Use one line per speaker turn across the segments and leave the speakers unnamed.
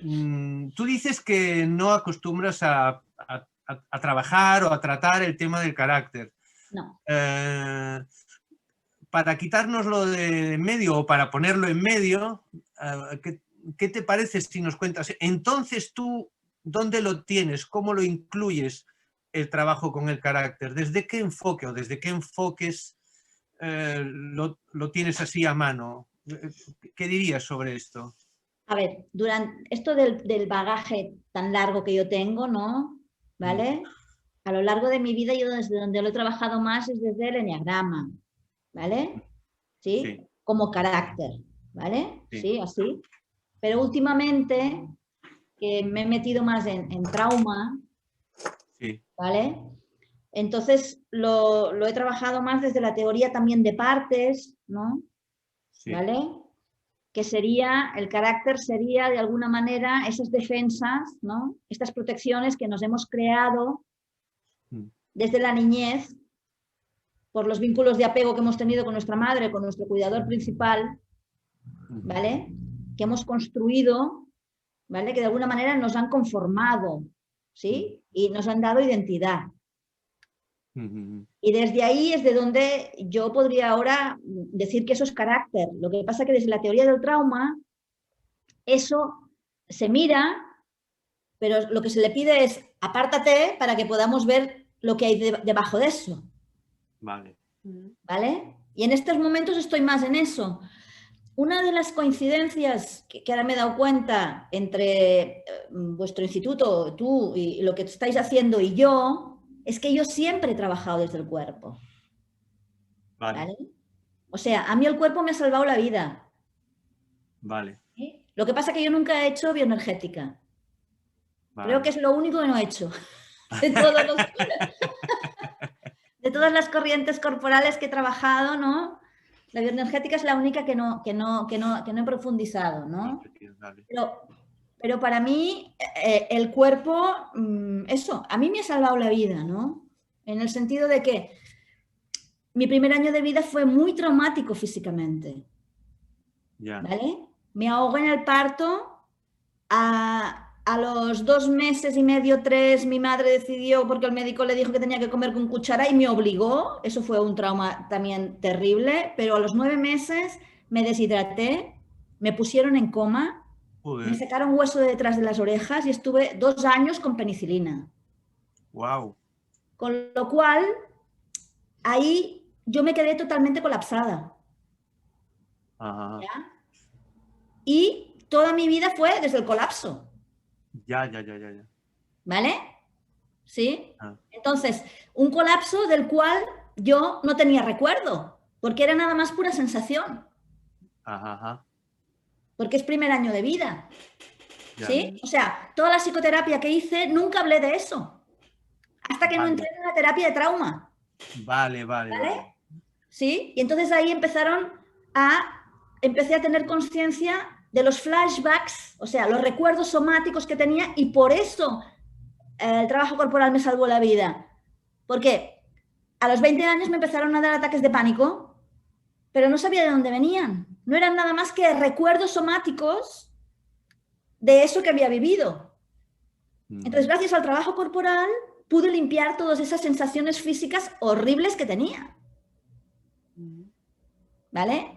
tú dices que no acostumbras a trabajar o a tratar el tema del carácter.
No.
Para quitárnoslo de en medio o para ponerlo en medio, ¿qué te parece si nos cuentas? Entonces tú, ¿dónde lo tienes? ¿Cómo lo incluyes el trabajo con el carácter? ¿Desde qué enfoque o desde qué enfoques lo tienes así a mano? ¿Qué dirías sobre esto?
A ver, durante esto del bagaje tan largo que yo tengo, ¿no? ¿Vale? A lo largo de mi vida, yo desde donde lo he trabajado más es desde el eneagrama, ¿vale? ¿Sí?
Sí,
Como carácter, ¿vale?
sí,
Sí, así. Pero últimamente, que me he metido más en trauma,
sí.
¿vale? Entonces lo he trabajado más desde la teoría también de partes, ¿no?
Sí.
¿Vale? Que sería, el carácter sería de alguna manera esas defensas, ¿no? Estas protecciones que nos hemos creado desde la niñez por los vínculos de apego que hemos tenido con nuestra madre, con nuestro cuidador principal, ¿vale? Que hemos construido, ¿vale? Que de alguna manera nos han conformado, ¿sí? Y nos han dado identidad. Y desde ahí es de donde yo podría ahora decir que eso es carácter. Lo que pasa es que desde la teoría del trauma, eso se mira, pero lo que se le pide es apártate para que podamos ver lo que hay debajo de eso.
Vale.
¿Vale? Y en estos momentos estoy más en eso. Una de las coincidencias que ahora me he dado cuenta entre vuestro instituto, tú y lo que estáis haciendo y yo, es que yo siempre he trabajado desde el cuerpo.
Vale.
¿Vale? O sea, a mí el cuerpo me ha salvado la vida.
Vale.
¿Sí? Lo que pasa es que yo nunca he hecho bioenergética. Creo que
Vale.
es lo único que no he hecho. De, todos los, de todas las corrientes corporales que he trabajado, ¿no? La bioenergética es la única que no he profundizado, ¿no? Pero para mí, el cuerpo, eso, a mí me ha salvado la vida, ¿no? En el sentido de que mi primer año de vida fue muy traumático físicamente, ¿vale? Me ahogué en el parto, a los 2 meses y medio, 3, mi madre decidió, porque el médico le dijo que tenía que comer con cuchara y me obligó, eso fue un trauma también terrible, pero a los 9 meses me deshidraté, me pusieron en coma, me sacaron hueso de detrás de las orejas y estuve 2 años con penicilina.
Wow.
Con lo cual, ahí yo me quedé totalmente colapsada. ¿Ya? Y toda mi vida fue desde el colapso.
Ya.
¿Vale? ¿Sí? Entonces, un colapso del cual yo no tenía recuerdo, porque era nada más pura sensación. Porque es primer año de vida. ¿Sí? O sea, toda la psicoterapia que hice, nunca hablé de eso. Hasta que no entré en la terapia de trauma.
Vale.
¿Vale? ¿Sí? Y entonces ahí empecé a tener conciencia de los flashbacks, o sea, los recuerdos somáticos que tenía y por eso el trabajo corporal me salvó la vida. Porque a los 20 años me empezaron a dar ataques de pánico, pero no sabía de dónde venían. No eran nada más que recuerdos somáticos de eso que había vivido. Entonces, gracias al trabajo corporal, pude limpiar todas esas sensaciones físicas horribles que tenía. ¿Vale?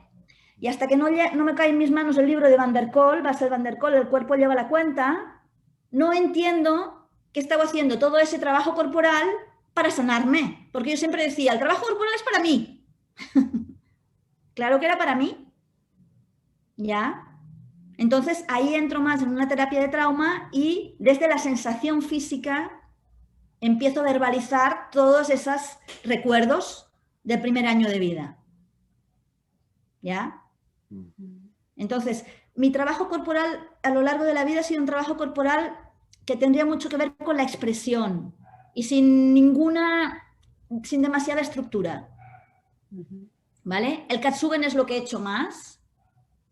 Y hasta que no me cae en mis manos el libro de Van der Kolk, Bessel van der Kolk, El cuerpo lleva la cuenta, no entiendo que estaba haciendo todo ese trabajo corporal para sanarme. Porque yo siempre decía, el trabajo corporal es para mí. Claro que era para mí. ¿Ya? Entonces ahí entro más en una terapia de trauma y desde la sensación física empiezo a verbalizar todos esos recuerdos del primer año de vida. ¿Ya? Entonces, mi trabajo corporal a lo largo de la vida ha sido un trabajo corporal que tendría mucho que ver con la expresión y sin demasiada estructura. ¿Vale? El Katsugen es lo que he hecho más,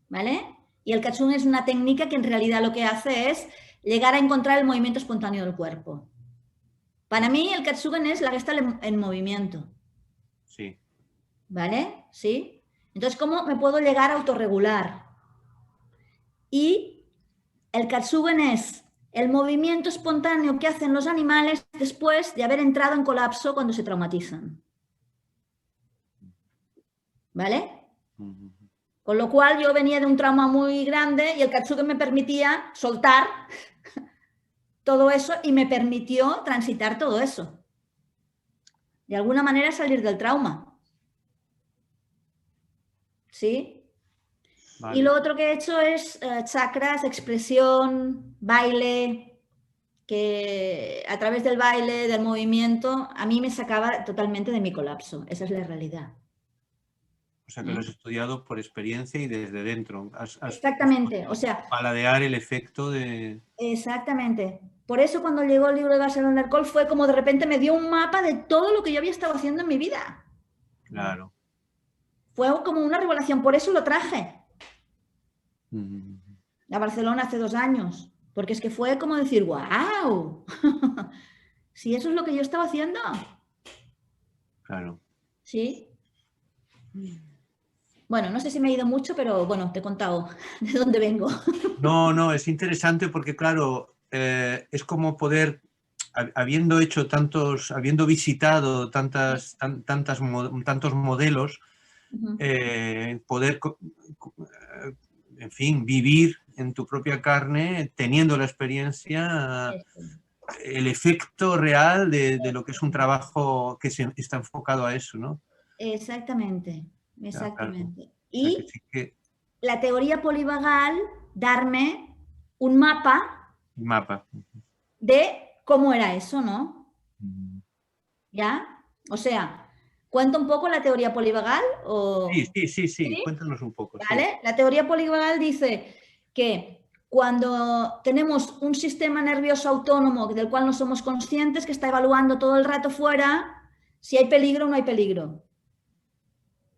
¿vale? Y el Katsugen es una técnica que en realidad lo que hace es llegar a encontrar el movimiento espontáneo del cuerpo. Para mí el Katsugen es la Gestalt en movimiento.
Sí.
¿Vale? ¿Sí? Entonces, ¿cómo me puedo llegar a autorregular? Y El Katsugen es el movimiento espontáneo que hacen los animales después de haber entrado en colapso cuando se traumatizan. ¿Vale? Con lo cual yo venía de un trauma muy grande y el Katsugen me permitía soltar todo eso y me permitió transitar todo eso. De alguna manera salir del trauma. ¿Sí? Vale. Y lo otro que he hecho es chakras, expresión, baile, que a través del baile, del movimiento, a mí me sacaba totalmente de mi colapso. Esa es la realidad.
O sea, que lo has estudiado por experiencia y desde dentro.
Exactamente, o sea...
Paladear el efecto de...
Exactamente. Por eso cuando llegó el libro de Barcelona del Alcohol fue como de repente me dio un mapa de todo lo que yo había estado haciendo en mi vida.
Claro.
Fue como una revelación, por eso lo traje a Barcelona hace 2 años. Porque es que fue como decir, ¡wow! Si eso es lo que yo estaba haciendo.
Claro.
Sí. Bueno, no sé si me he ido mucho, pero bueno, te he contado de dónde vengo.
No, es interesante porque, claro, es como poder, habiendo visitado tantos modelos, poder, en fin, vivir en tu propia carne, teniendo la experiencia, el efecto real de lo que es un trabajo que está enfocado a eso, ¿no?
Exactamente, exactamente.
Claro.
Y
o sea, que sí que...
la teoría polivagal, darme un mapa de cómo era eso, ¿no? ¿Ya? O sea, ¿cuento un poco la teoría polivagal? O...
Sí, cuéntanos un poco.
¿Vale? Sí. La teoría polivagal dice que cuando tenemos un sistema nervioso autónomo del cual no somos conscientes, que está evaluando todo el rato fuera si hay peligro o no hay peligro,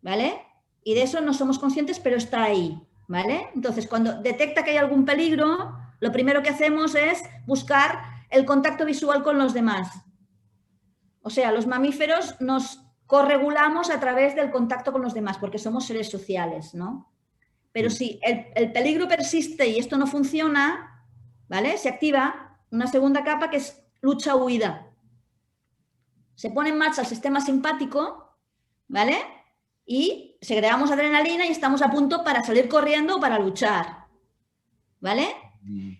¿vale? Y de eso no somos conscientes, pero está ahí, ¿vale? Entonces, cuando detecta que hay algún peligro, lo primero que hacemos es buscar el contacto visual con los demás. O sea, los mamíferos nos corregulamos a través del contacto con los demás, porque somos seres sociales, ¿no? Pero si el peligro persiste y esto no funciona, ¿vale? Se activa una segunda capa que es lucha-huida. Se pone en marcha el sistema simpático, ¿vale? Y segregamos adrenalina y estamos a punto para salir corriendo o para luchar, ¿vale?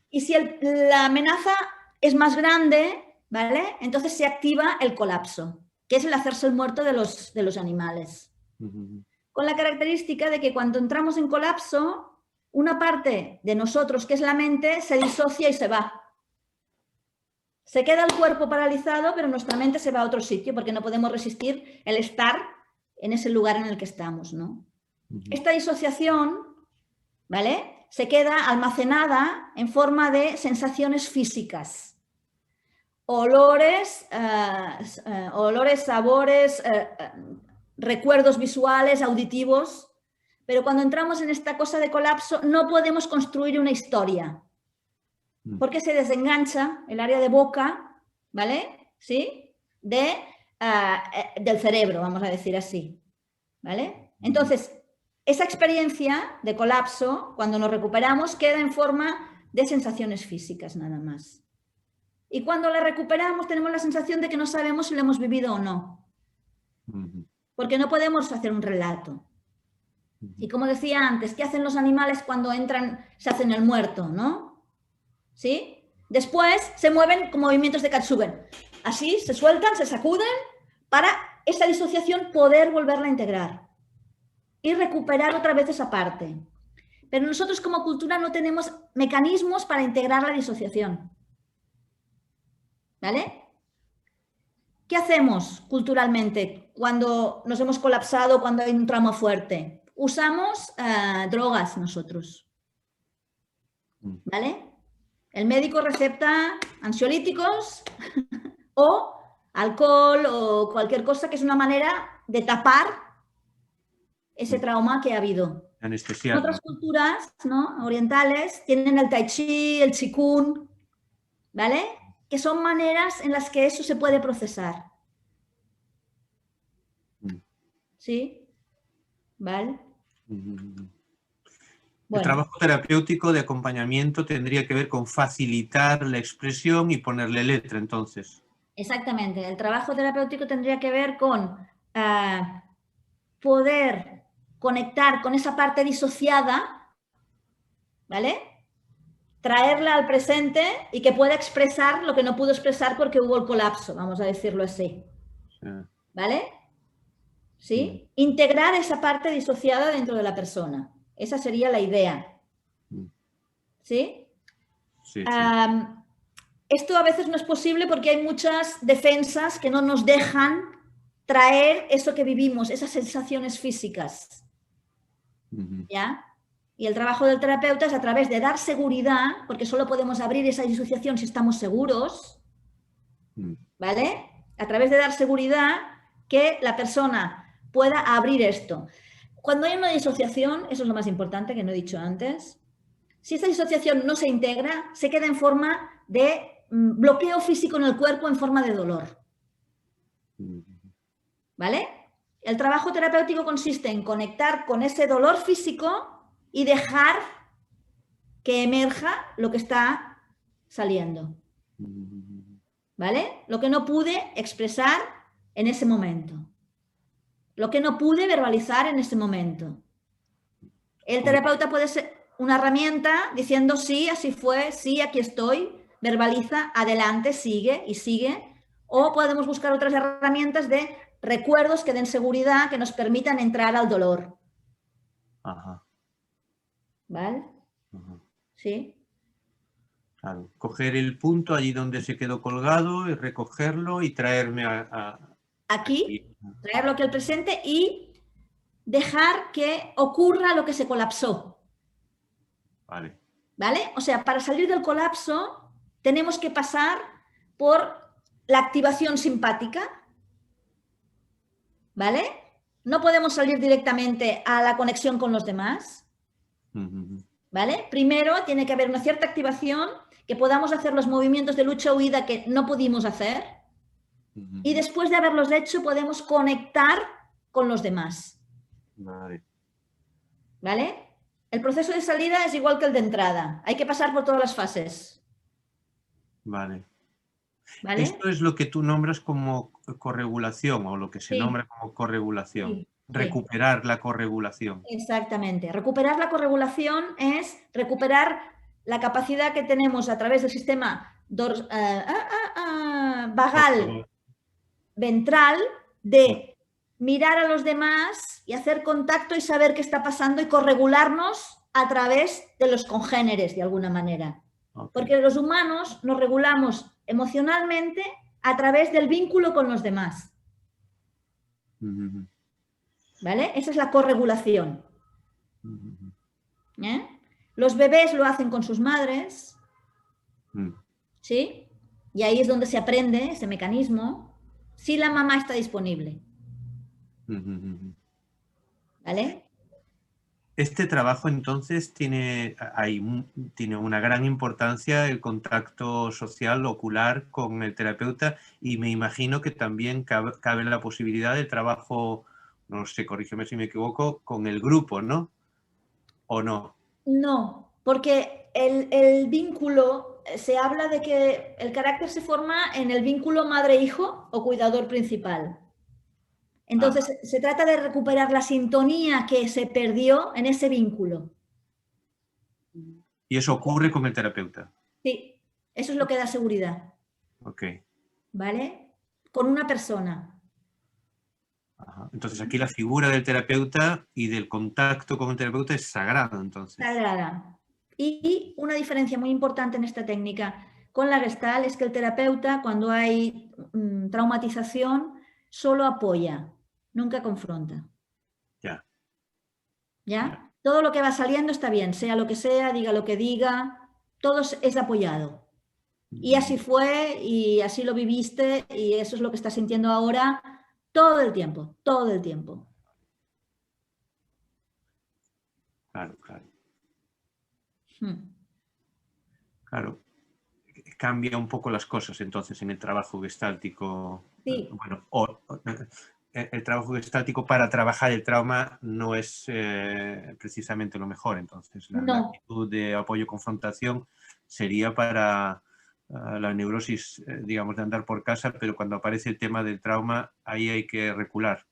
Y si la amenaza es más grande, ¿vale? Entonces se activa el colapso, que es el hacerse el muerto de los animales. Con la característica de que cuando entramos en colapso, una parte de nosotros, que es la mente, se disocia y se va. Se queda el cuerpo paralizado, pero nuestra mente se va a otro sitio porque no podemos resistir el estar en ese lugar en el que estamos, ¿no? Esta disociación, ¿vale? Se queda almacenada en forma de sensaciones físicas. Olores, sabores, recuerdos visuales, auditivos. Pero cuando entramos en esta cosa de colapso, no podemos construir una historia. Porque se desengancha el área de boca, ¿vale? ¿Sí? Del cerebro, vamos a decir así, ¿vale? Entonces, esa experiencia de colapso, cuando nos recuperamos, queda en forma de sensaciones físicas nada más. Y cuando la recuperamos, tenemos la sensación de que no sabemos si lo hemos vivido o no. Porque no podemos hacer un relato. Y como decía antes, ¿qué hacen los animales cuando entran, se hacen el muerto, ¿no? ¿Sí? Después se mueven con movimientos de Katsugen. Así, se sueltan, se sacuden para esa disociación poder volverla a integrar y recuperar otra vez esa parte. Pero nosotros como cultura no tenemos mecanismos para integrar la disociación. ¿Vale? ¿Qué hacemos culturalmente cuando nos hemos colapsado, cuando hay un trauma fuerte? Usamos drogas nosotros. ¿Vale? El médico receta ansiolíticos o alcohol o cualquier cosa que es una manera de tapar ese trauma que ha habido.
Anestesiar.
En otras culturas, ¿no?, orientales tienen el tai chi, el qigong, ¿vale? Que son maneras en las que eso se puede procesar. ¿Sí? ¿Vale?
El trabajo terapéutico de acompañamiento tendría que ver con facilitar la expresión y ponerle letra, entonces.
Exactamente. El trabajo terapéutico tendría que ver con poder conectar con esa parte disociada, ¿vale? Traerla al presente y que pueda expresar lo que no pudo expresar porque hubo el colapso, vamos a decirlo así. ¿Vale? ¿Sí? Integrar esa parte disociada dentro de la persona. Esa sería la idea. ¿Sí?
Sí, sí.
Esto a veces no es posible porque hay muchas defensas que no nos dejan traer eso que vivimos, esas sensaciones físicas. ¿Ya? Y el trabajo del terapeuta es a través de dar seguridad, porque solo podemos abrir esa disociación si estamos seguros, ¿vale? A través de dar seguridad que la persona pueda abrir esto. Cuando hay una disociación, eso es lo más importante que no he dicho antes, si esta disociación no se integra, se queda en forma de bloqueo físico en el cuerpo en forma de dolor. ¿Vale? El trabajo terapéutico consiste en conectar con ese dolor físico y dejar que emerja lo que está saliendo. ¿Vale? Lo que no pude expresar en ese momento. Lo que no pude verbalizar en ese momento. El terapeuta puede ser una herramienta diciendo sí, así fue, sí, aquí estoy, verbaliza, adelante, sigue y sigue. O podemos buscar otras herramientas de recuerdos que den seguridad, que nos permitan entrar al dolor.
Ajá.
¿Vale?
Ajá.
Sí.
Claro. Coger el punto allí donde se quedó colgado y recogerlo y traerme
aquí, traerlo aquí al presente y dejar que ocurra lo que se colapsó.
Vale.
¿Vale? O sea, para salir del colapso tenemos que pasar por la activación simpática, ¿vale? No podemos salir directamente a la conexión con los demás, ¿vale? Primero tiene que haber una cierta activación, que podamos hacer los movimientos de lucha-huida que no pudimos hacer, y después de haberlos hecho podemos conectar con los demás.
Vale.
¿Vale? El proceso de salida es igual que el de entrada. Hay que pasar por todas las fases.
Vale.
¿Vale?
Esto es lo que tú nombras como corregulación o lo que se nombra como corregulación.
Sí.
Recuperar la corregulación.
Exactamente. Recuperar la corregulación es recuperar la capacidad que tenemos a través del sistema vagal ventral de mirar a los demás y hacer contacto y saber qué está pasando y corregularnos a través de los congéneres de alguna manera. Porque los humanos nos regulamos emocionalmente a través del vínculo con los demás. ¿Vale? Esa es la corregulación. ¿Eh? Los bebés lo hacen con sus madres, ¿sí? Y ahí es donde se aprende ese mecanismo, si la mamá está disponible. ¿Vale?
Este trabajo entonces tiene una gran importancia el contacto social, ocular con el terapeuta, y me imagino que también cabe la posibilidad del trabajo, no sé, corrígeme si me equivoco, con el grupo, ¿no? ¿O no?
No, porque el vínculo, se habla de que el carácter se forma en el vínculo madre-hijo o cuidador principal. Entonces, se trata de recuperar la sintonía que se perdió en ese vínculo.
Y eso ocurre con el terapeuta.
Sí, eso es lo que da seguridad.
Ok.
¿Vale? Con una persona.
Ajá. Entonces aquí la figura del terapeuta y del contacto con el terapeuta es sagrada, entonces.
Sagrada. Y una diferencia muy importante en esta técnica con la Gestalt es que el terapeuta, cuando hay traumatización, solo apoya, nunca confronta.
Ya.
¿Ya? Todo lo que va saliendo está bien, sea lo que sea, diga lo que diga, todo es apoyado. Y así fue, y así lo viviste, y eso es lo que estás sintiendo ahora, todo el tiempo, todo el tiempo.
Claro, claro.
Hmm.
Claro. Cambia un poco las cosas entonces en el trabajo gestáltico.
Sí.
Bueno, el trabajo gestaltico para trabajar el trauma no es precisamente lo mejor. Entonces, la actitud de apoyo-confrontación sería para la neurosis, digamos, de andar por casa, pero cuando aparece el tema del trauma, ahí hay que recular.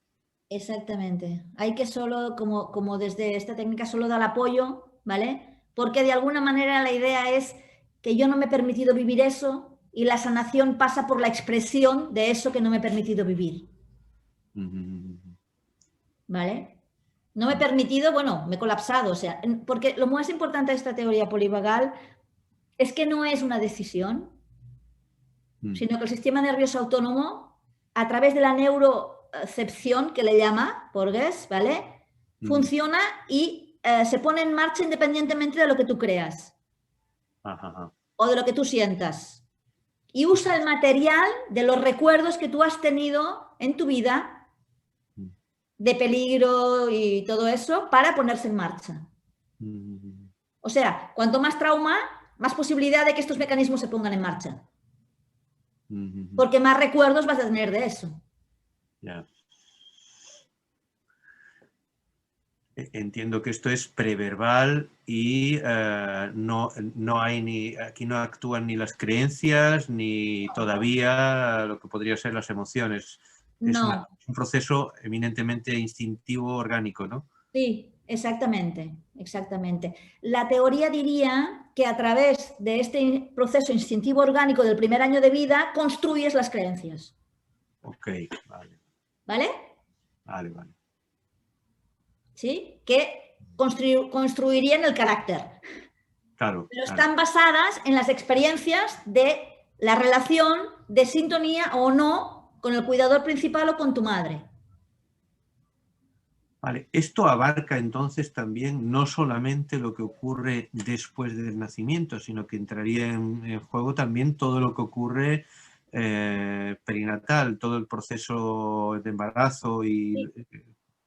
Exactamente. Hay que solo, como desde esta técnica, solo dar apoyo, ¿vale? Porque de alguna manera la idea es que yo no me he permitido vivir eso y la sanación pasa por la expresión de eso que no me he permitido vivir. ¿Vale? No me he permitido, bueno, me he colapsado, o sea, porque lo más importante de esta teoría polivagal es que no es una decisión, sino que el sistema nervioso autónomo, a través de la neurocepción, que le llama Porges, ¿vale? Funciona y se pone en marcha independientemente de lo que tú creas o de lo que tú sientas. Y usa el material de los recuerdos que tú has tenido en tu vida de peligro y todo eso para ponerse en marcha. O sea, cuanto más trauma, más posibilidad de que estos mecanismos se pongan en marcha. Porque más recuerdos vas a tener de eso.
Yeah. Entiendo que esto es preverbal y no hay aquí no actúan ni las creencias ni todavía lo que podría ser las emociones. Es un proceso eminentemente instintivo, orgánico, ¿no?
Sí, exactamente, exactamente. La teoría diría que a través de este proceso instintivo orgánico del primer año de vida construyes las creencias.
Ok, vale.
¿Vale?
Vale, vale.
¿Sí? Que construirían el carácter.
Claro.
Pero están basadas en las experiencias de la relación de sintonía o no con el cuidador principal o con tu madre.
Vale, esto abarca entonces también no solamente lo que ocurre después del nacimiento, sino que entraría en juego también todo lo que ocurre perinatal, todo el proceso de embarazo y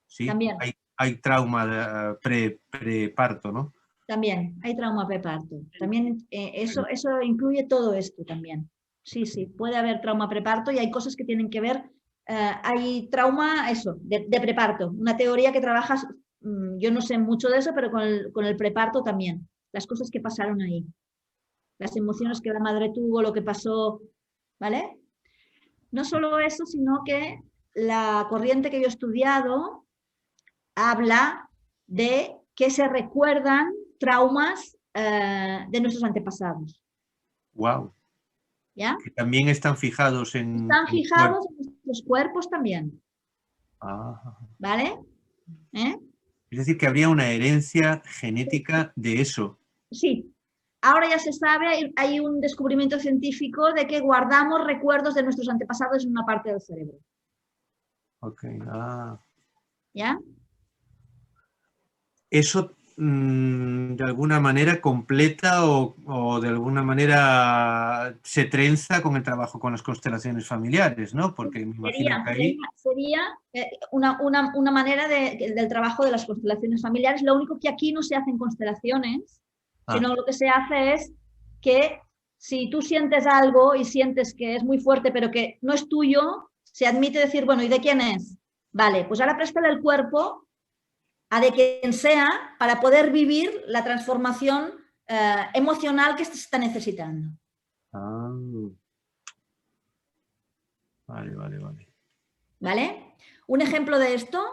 ¿sí?
También.
Hay trauma preparto, ¿no?
También, hay trauma preparto. También eso incluye todo esto también. Sí, sí, puede haber trauma preparto y hay cosas que tienen que ver. Hay trauma, eso, de preparto. Una teoría que trabajas, yo no sé mucho de eso, pero con el preparto también. Las cosas que pasaron ahí. Las emociones que la madre tuvo, lo que pasó, ¿vale? No solo eso, sino que la corriente que yo he estudiado habla de que se recuerdan traumas de nuestros antepasados.
Wow.
¿Ya?
Que también están fijados en...
Están fijados en nuestros cuerpos también. ¿Vale?
Es decir, que habría una herencia genética de eso.
Sí. Ahora ya se sabe, hay un descubrimiento científico de que guardamos recuerdos de nuestros antepasados en una parte del cerebro.
Ok.
¿Ya?
Eso de alguna manera completa o de alguna manera se trenza con el trabajo con las constelaciones familiares, ¿no? Porque me imagino que ahí...
Sería una manera del trabajo de las constelaciones familiares. Lo único que aquí no se hacen constelaciones, sino lo que se hace es que si tú sientes algo y sientes que es muy fuerte pero que no es tuyo, se admite decir, bueno, ¿y de quién es? Vale, pues ahora préstale el cuerpo a de quien sea para poder vivir la transformación emocional que se está necesitando.
Vale, vale, vale.
¿Vale? Un ejemplo de esto,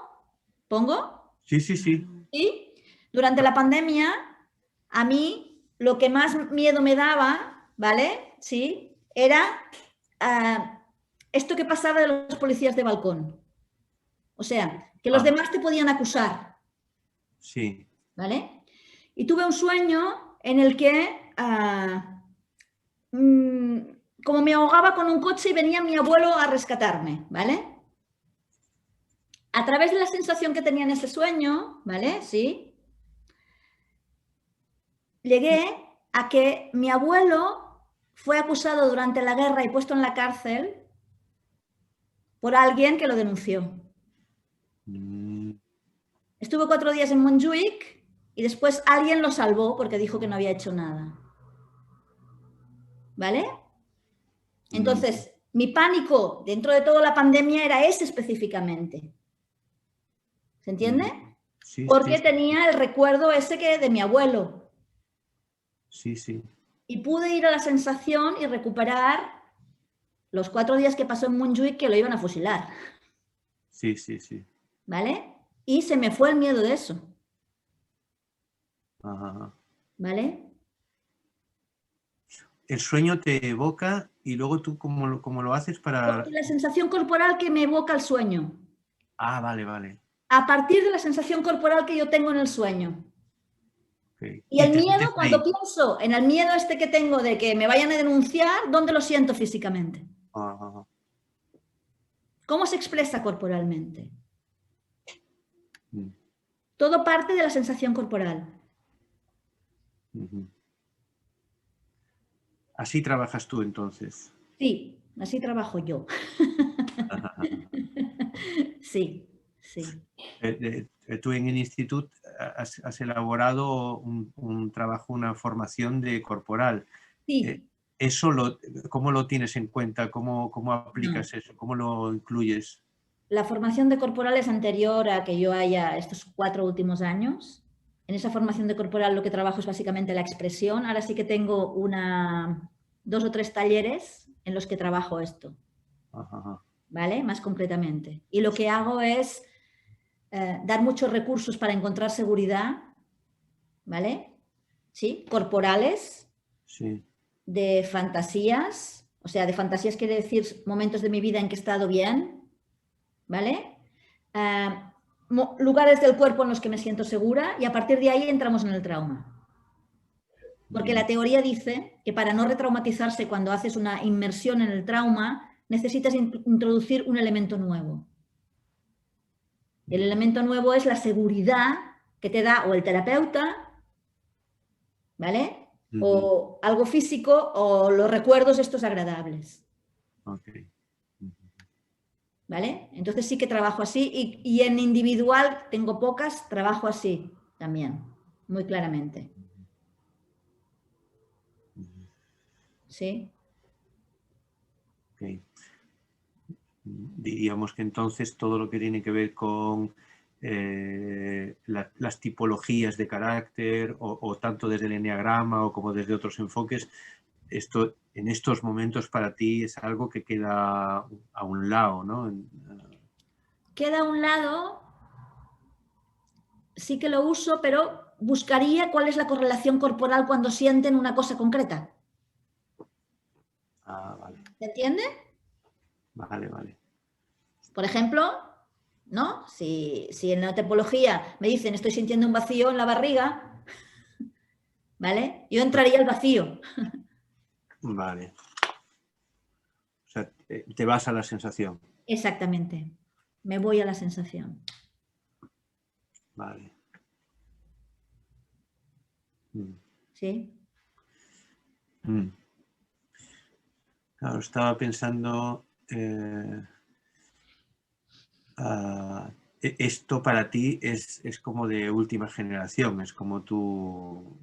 ¿pongo?
Sí, sí, sí.
¿Sí? Durante la pandemia, a mí lo que más miedo me daba, ¿vale? Sí, era esto que pasaba de los policías de balcón. O sea, que los demás te podían acusar.
Sí.
¿Vale? Y tuve un sueño en el que, como me ahogaba con un coche y venía mi abuelo a rescatarme, ¿vale? A través de la sensación que tenía en ese sueño, ¿vale? Sí. Llegué a que mi abuelo fue acusado durante la guerra y puesto en la cárcel por alguien que lo denunció. Estuve 4 días en Montjuic y después alguien lo salvó porque dijo que no había hecho nada. ¿Vale? Entonces, Mi pánico dentro de toda la pandemia era ese específicamente. ¿Se entiende?
Sí,
Porque
sí.
tenía el recuerdo ese de mi abuelo.
Sí, sí.
Y pude ir a la sensación y recuperar los 4 días que pasó en Montjuïc, que lo iban a fusilar.
Sí, sí, sí.
¿Vale? Y se me fue el miedo de eso.
Ajá.
¿Vale?
El sueño te evoca y luego tú cómo lo haces para...
Porque la sensación corporal que me evoca el sueño.
Ah, vale, vale.
A partir de la sensación corporal que yo tengo en el sueño.
Okay.
Y
Y
el
te
miedo,
metes
cuando
ahí.
pienso en el miedo este que tengo de que me vayan a denunciar, ¿dónde lo siento físicamente?
Ajá.
¿Cómo se expresa corporalmente?
Mm.
Todo parte de la sensación corporal.
Uh-huh. Así trabajas tú entonces.
Sí, así trabajo yo.
Ajá.
Sí, sí.
Tú en el instituto has elaborado un trabajo, una formación de corporal.
Sí.
¿Eso cómo lo tienes en cuenta? ¿Cómo
No.
aplicas eso? ¿Cómo lo incluyes?
La formación de corporal es anterior a que yo haya estos 4 últimos años. En esa formación de corporal lo que trabajo es básicamente la expresión. Ahora sí que tengo 2 o 3 talleres en los que trabajo esto.
Ajá.
¿Vale? Más concretamente. Y lo que hago es dar muchos recursos para encontrar seguridad, ¿vale? ¿Sí? Corporales,
Sí.
de fantasías, o sea, de fantasías quiere decir momentos de mi vida en que he estado bien, ¿vale? Lugares del cuerpo en los que me siento segura y a partir de ahí entramos en el trauma. Porque la teoría dice que para no retraumatizarse cuando haces una inmersión en el trauma, necesitas introducir un elemento nuevo. El elemento nuevo es la seguridad que te da o el terapeuta, ¿vale? O algo físico o los recuerdos estos agradables.
Okay.
¿Vale? Entonces sí que trabajo así y en individual tengo pocas, trabajo así también, muy claramente. ¿Sí?
Okay. Diríamos que entonces todo lo que tiene que ver con las tipologías de carácter o tanto desde el enneagrama o como desde otros enfoques, esto en estos momentos para ti es algo que queda a un lado, ¿no?
Queda a un lado, sí que lo uso, pero buscaría cuál es la correlación corporal cuando sienten una cosa concreta.
Ah, vale.
¿Se entiende?
Vale, vale.
Por ejemplo, ¿no? Si en la tipología me dicen estoy sintiendo un vacío en la barriga, ¿vale? Yo entraría al vacío.
Vale. O sea, te vas a la sensación.
Exactamente. Me voy a la sensación.
Vale.
¿Sí?
Claro, estaba pensando, esto para ti es como de última generación, es como tu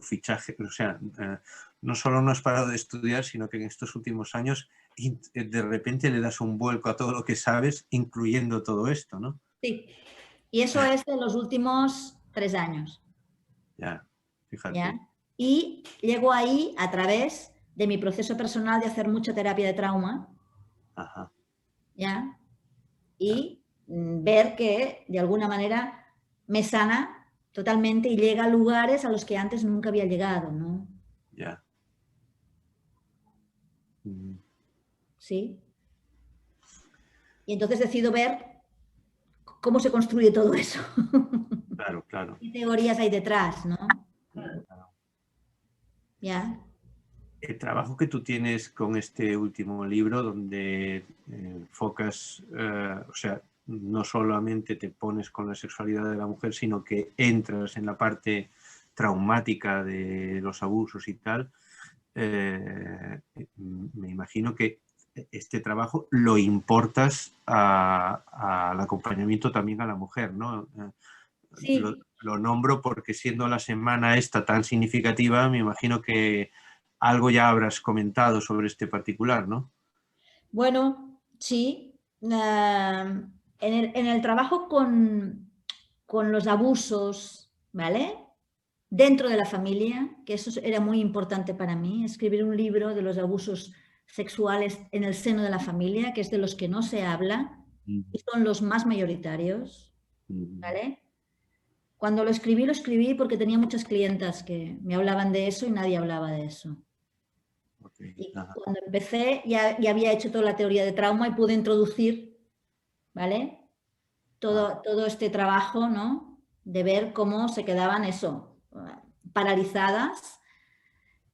fichaje, o sea, no solo no has parado de estudiar, sino que en estos últimos años de repente le das un vuelco a todo lo que sabes, incluyendo todo esto, ¿no?
Sí. Y eso es de los últimos 3 años.
Ya,
¿Ya?
fíjate.
Y llego ahí a través de mi proceso personal de hacer mucha terapia de trauma,
Ajá.
¿ya?
Ya,
Y ver que de alguna manera me sana totalmente y llega a lugares a los que antes nunca había llegado, ¿no?
ya.
¿Sí? Y entonces decido ver cómo se construye todo eso.
Claro, claro.
¿Qué teorías hay detrás, no?
Claro.
¿Ya?
El trabajo que tú tienes con este último libro, donde enfocas, o sea, no solamente te pones con la sexualidad de la mujer, sino que entras en la parte traumática de los abusos y tal, me imagino que este trabajo lo importas al acompañamiento también a la mujer, ¿no?
Sí,
Lo nombro porque siendo la semana esta tan significativa, me imagino que algo ya habrás comentado sobre este particular, ¿no?
Bueno, sí. En el trabajo con los abusos, ¿vale? Dentro de la familia, que eso era muy importante para mí, escribir un libro de los abusos sexuales en el seno de la familia, que es de los que no se habla y son los más mayoritarios, ¿vale? Cuando lo escribí porque tenía muchas clientas que me hablaban de eso y nadie hablaba de eso. Y cuando empecé ya había hecho toda la teoría de trauma y pude introducir, ¿vale? Todo este trabajo, ¿no? De ver cómo se quedaban eso, paralizadas.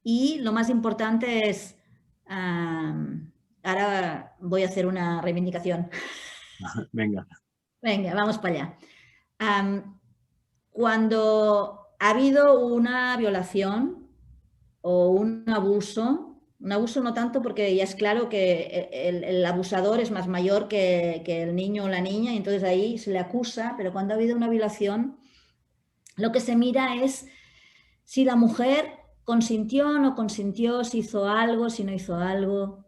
Y lo más importante es, ahora voy a hacer una reivindicación.
Venga.
Venga, vamos para allá. Cuando ha habido una violación o un abuso no tanto porque ya es claro que el abusador es más mayor que el niño o la niña y entonces ahí se le acusa, pero cuando ha habido una violación, lo que se mira es si la mujer consintió o no consintió, si hizo algo, si no hizo algo,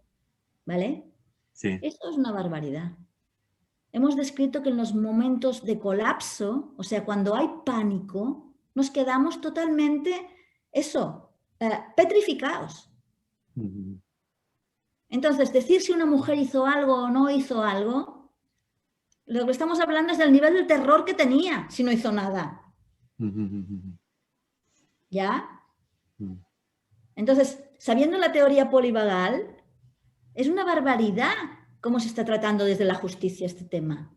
¿vale?
Sí.
Eso es una barbaridad. Hemos descrito que en los momentos de colapso, o sea, cuando hay pánico, nos quedamos totalmente, petrificados. Entonces, decir si una mujer hizo algo o no hizo algo, lo que estamos hablando es del nivel de terror que tenía si no hizo nada. ¿Ya? Entonces, sabiendo la teoría polivagal, es una barbaridad cómo se está tratando desde la justicia este tema.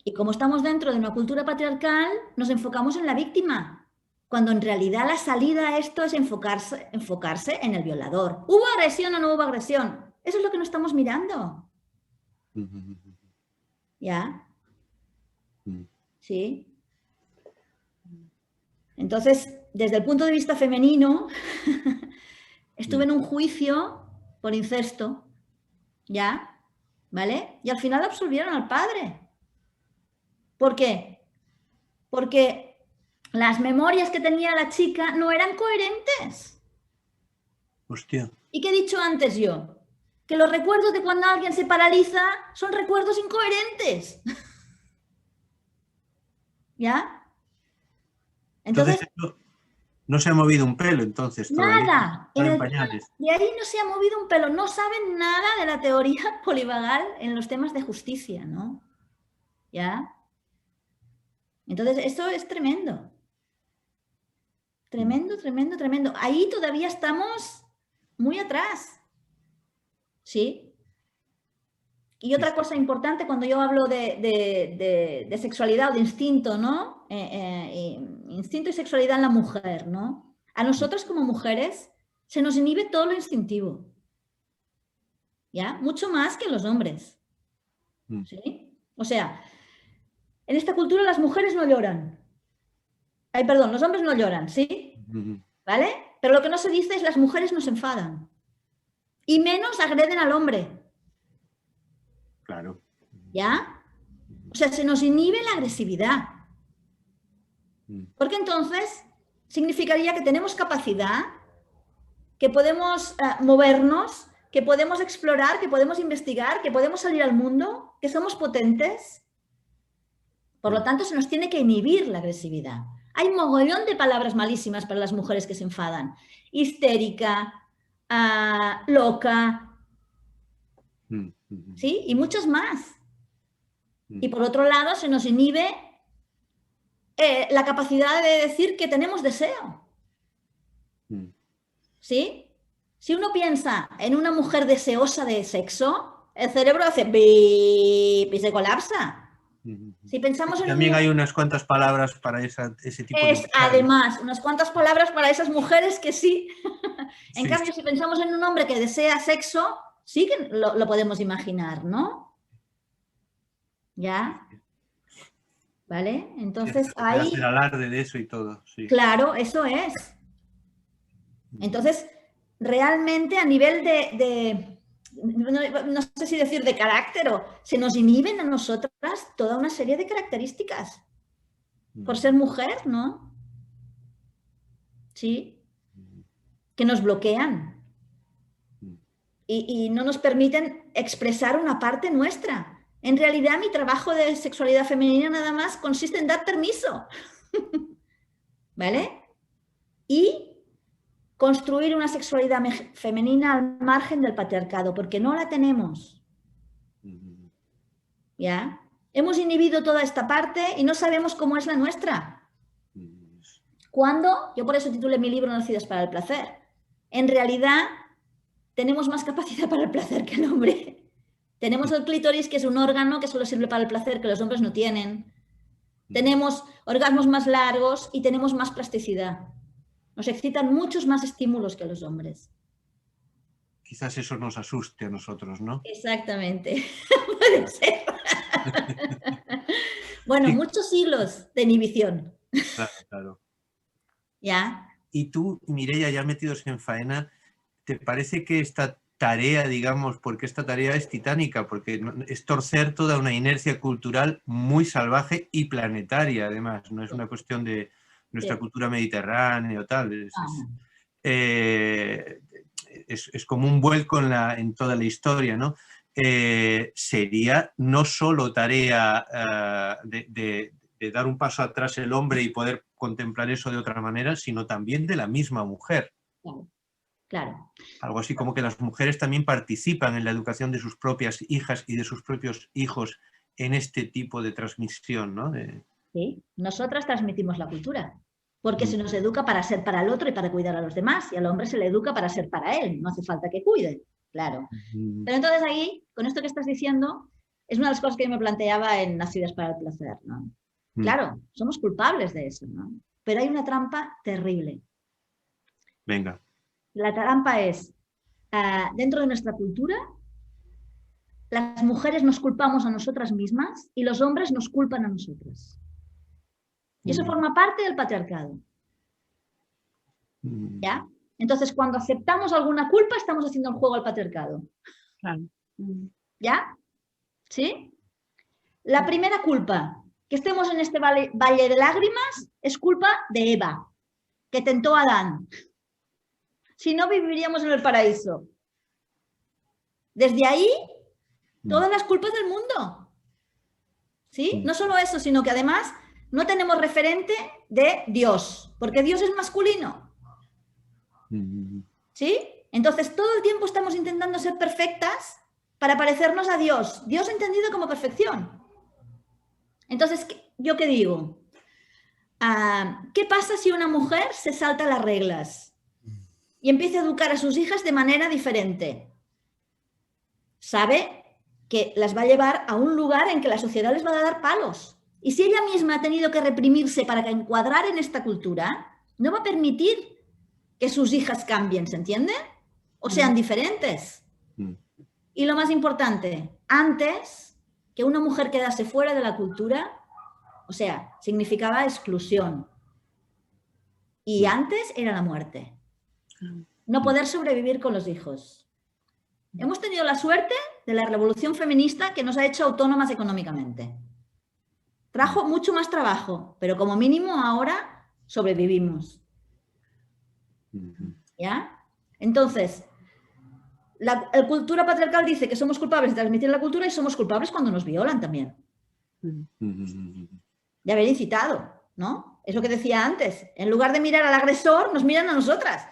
Y como estamos dentro de una cultura patriarcal, nos enfocamos en la víctima, cuando en realidad la salida a esto es enfocarse en el violador. ¿Hubo agresión o no hubo agresión? Eso es lo que no estamos mirando. ¿Ya? ¿Sí? Entonces, desde el punto de vista femenino, estuve en un juicio por incesto, ¿ya? ¿Vale? Y al final absolvieron al padre. ¿Por qué? Porque las memorias que tenía la chica no eran coherentes.
Hostia.
¿Y qué he dicho antes yo? Que los recuerdos de cuando alguien se paraliza son recuerdos incoherentes. ¿Ya? Entonces
no se ha movido un pelo, entonces, todavía.
Nada.
En pañales.
De ahí no se ha movido un pelo. No saben nada de la teoría polivagal en los temas de justicia, ¿no? ¿Ya? Entonces, esto es tremendo. Tremendo, tremendo, tremendo. Ahí todavía estamos muy atrás. ¿Sí? Y otra cosa importante cuando yo hablo de sexualidad o de instinto, ¿no? Instinto y sexualidad en la mujer, ¿no? A nosotros como mujeres se nos inhibe todo lo instintivo. ¿Ya? Mucho más que a los hombres. ¿Sí? O sea, en esta cultura las mujeres no lloran. Ay, perdón, los hombres no lloran, ¿sí? ¿Vale? Pero lo que no se dice es las mujeres no se enfadan. Y menos agreden al hombre.
Claro.
¿Ya? O sea, se nos inhibe la agresividad. Porque entonces significaría que tenemos capacidad, que podemos movernos, que podemos explorar, que podemos investigar, que podemos salir al mundo, que somos potentes. Por lo tanto, se nos tiene que inhibir la agresividad. Hay un mogollón de palabras malísimas para las mujeres que se enfadan. Histérica, loca, ¿sí? Y muchas más. Y por otro lado, se nos inhibe la capacidad de decir que tenemos deseo. ¿Sí? Si uno piensa en una mujer deseosa de sexo, el cerebro hace bip y se colapsa. Si pensamos en
también hay unas cuantas palabras para ese tipo de mujeres.
Además, unas cuantas palabras para esas mujeres que sí. En cambio, si pensamos en un hombre que desea sexo, sí que lo podemos imaginar, ¿no? ¿Ya? ¿Vale? Entonces ahí...
hacer alarde de eso y todo. Sí.
Claro, eso es. Entonces, realmente a nivel no sé si decir de carácter, o se nos inhiben a nosotras toda una serie de características por ser mujer, ¿no? Sí. Que nos bloquean. y no nos permiten expresar una parte nuestra. En realidad, mi trabajo de sexualidad femenina nada más consiste en dar permiso. ¿Vale? Y construir una sexualidad femenina al margen del patriarcado, porque no la tenemos. ¿Ya? Hemos inhibido toda esta parte y no sabemos cómo es la nuestra. Cuando, yo por eso titulé mi libro Nacidas para el placer, en realidad tenemos más capacidad para el placer que el hombre. Tenemos el clítoris, que es un órgano que solo sirve para el placer, que los hombres no tienen. Tenemos orgasmos más largos y tenemos más plasticidad. Nos excitan muchos más estímulos que los hombres.
Quizás eso nos asuste a nosotros, ¿no?
Exactamente. Puede ser. Bueno, muchos hilos de inhibición.
Claro, claro.
¿Ya?
Y tú, Mireia, ya metidos en faena, ¿te parece que esta tarea, digamos, porque esta tarea es titánica, porque es torcer toda una inercia cultural muy salvaje y planetaria, además, no es una cuestión de nuestra cultura mediterránea o tal, es como un vuelco en toda la historia, ¿no? Sería no solo tarea de dar un paso atrás el hombre y poder contemplar eso de otra manera, sino también de la misma mujer.
Claro. Claro.
Algo así como que las mujeres también participan en la educación de sus propias hijas y de sus propios hijos en este tipo de transmisión, ¿no?
Sí, nosotras transmitimos la cultura, porque se nos educa para ser para el otro y para cuidar a los demás, y al hombre se le educa para ser para él, no hace falta que cuide, claro. Pero entonces ahí, con esto que estás diciendo, es una de las cosas que yo me planteaba en Nacidas para el placer, ¿no? Claro, somos culpables de eso, ¿no? Pero hay una trampa terrible.
Venga.
La trampa es, dentro de nuestra cultura, las mujeres nos culpamos a nosotras mismas y los hombres nos culpan a nosotras. Y eso forma parte del patriarcado. ¿Ya? Entonces, cuando aceptamos alguna culpa, estamos haciendo el juego al patriarcado.
Claro.
¿Ya? ¿Sí? La primera culpa, que estemos en este valle de lágrimas, es culpa de Eva, que tentó a Adán. Si no, viviríamos en el paraíso. Desde ahí, todas las culpas del mundo. ¿Sí? No solo eso, sino que además no tenemos referente de Dios, porque Dios es masculino. ¿Sí? Entonces, todo el tiempo estamos intentando ser perfectas para parecernos a Dios. Dios entendido como perfección. Entonces, ¿yo qué digo? ¿Qué pasa si una mujer se salta las reglas y empieza a educar a sus hijas de manera diferente? Sabe que las va a llevar a un lugar en que la sociedad les va a dar palos. Y si ella misma ha tenido que reprimirse para encuadrar en esta cultura, no va a permitir que sus hijas cambien, ¿se entiende? O sean diferentes. Y lo más importante, antes que una mujer quedase fuera de la cultura, o sea, significaba exclusión. Y antes era la muerte. No poder sobrevivir con los hijos. Hemos tenido la suerte de la revolución feminista que nos ha hecho autónomas económicamente. Trajo mucho más trabajo, pero como mínimo ahora sobrevivimos. ¿Ya? Entonces, la cultura patriarcal dice que somos culpables de transmitir la cultura y somos culpables cuando nos violan también. De haber incitado, ¿no? Es lo que decía antes. En lugar de mirar al agresor, nos miran a nosotras.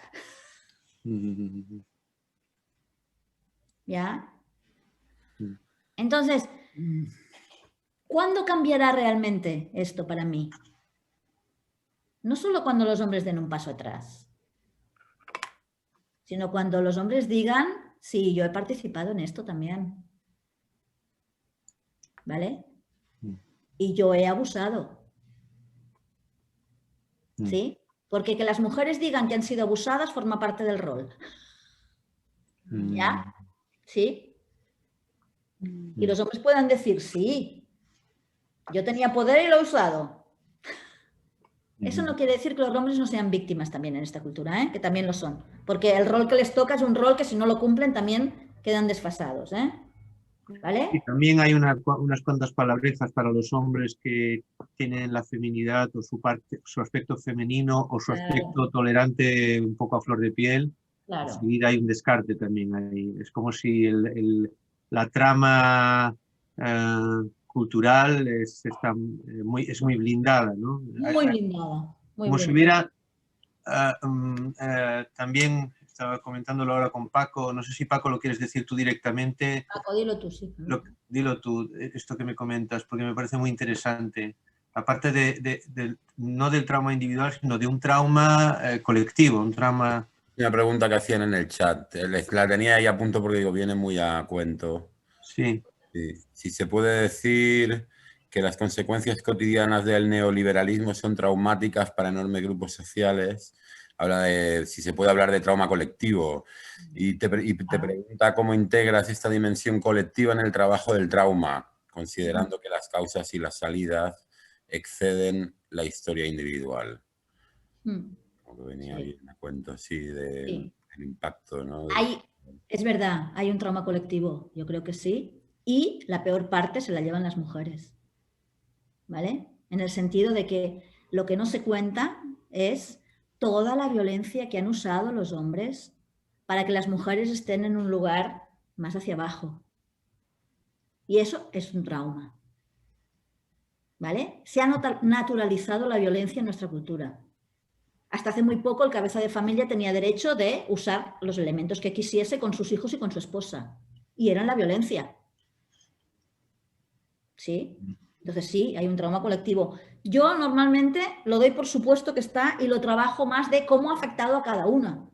¿Ya? Entonces, ¿cuándo cambiará realmente esto para mí? No solo cuando los hombres den un paso atrás, sino cuando los hombres digan, sí, yo he participado en esto también. ¿Vale? Y yo he abusado. ¿Sí? Porque que las mujeres digan que han sido abusadas forma parte del rol. ¿Ya? ¿Sí? Y los hombres puedan decir, sí, yo tenía poder y lo he usado. Eso no quiere decir que los hombres no sean víctimas también en esta cultura, ¿eh? Que también lo son. Porque el rol que les toca es un rol que si no lo cumplen también quedan desfasados, ¿eh? ¿Vale?
Y también hay unas cuantas palabrejas para los hombres que tienen la feminidad o su aspecto femenino o su aspecto tolerante un poco a flor de piel,
Claro.
Enseguida hay un descarte también ahí. Es como si la trama cultural es muy blindada, ¿no?
Muy blindada. Muy
Como si
blindada.
hubiera, también estaba comentándolo ahora con Paco, no sé si Paco lo quieres decir tú directamente.
Paco, dilo tú, sí.
Dilo tú, esto que me comentas, porque me parece muy interesante. Aparte no del trauma individual, sino de un trauma colectivo, un trauma...
Una pregunta que hacían en el chat, la tenía ahí a punto porque digo, viene muy a cuento.
Sí.
Sí. Si se puede decir que las consecuencias cotidianas del neoliberalismo son traumáticas para enormes grupos sociales, habla de si se puede hablar de trauma colectivo y te pregunta cómo integras esta dimensión colectiva en el trabajo del trauma, considerando que las causas y las salidas exceden la historia individual. Como que venía bien a cuento, sí, del impacto, ¿no?
Es verdad, hay un trauma colectivo, yo creo que sí, y la peor parte se la llevan las mujeres, ¿vale? En el sentido de que lo que no se cuenta es toda la violencia que han usado los hombres para que las mujeres estén en un lugar más hacia abajo. Y eso es un trauma, ¿vale? Se ha naturalizado la violencia en nuestra cultura. Hasta hace muy poco el cabeza de familia tenía derecho de usar los elementos que quisiese con sus hijos y con su esposa. Y eran la violencia. ¿Sí? Entonces sí, hay un trauma colectivo. Yo normalmente lo doy por supuesto que está y lo trabajo más de cómo ha afectado a cada una.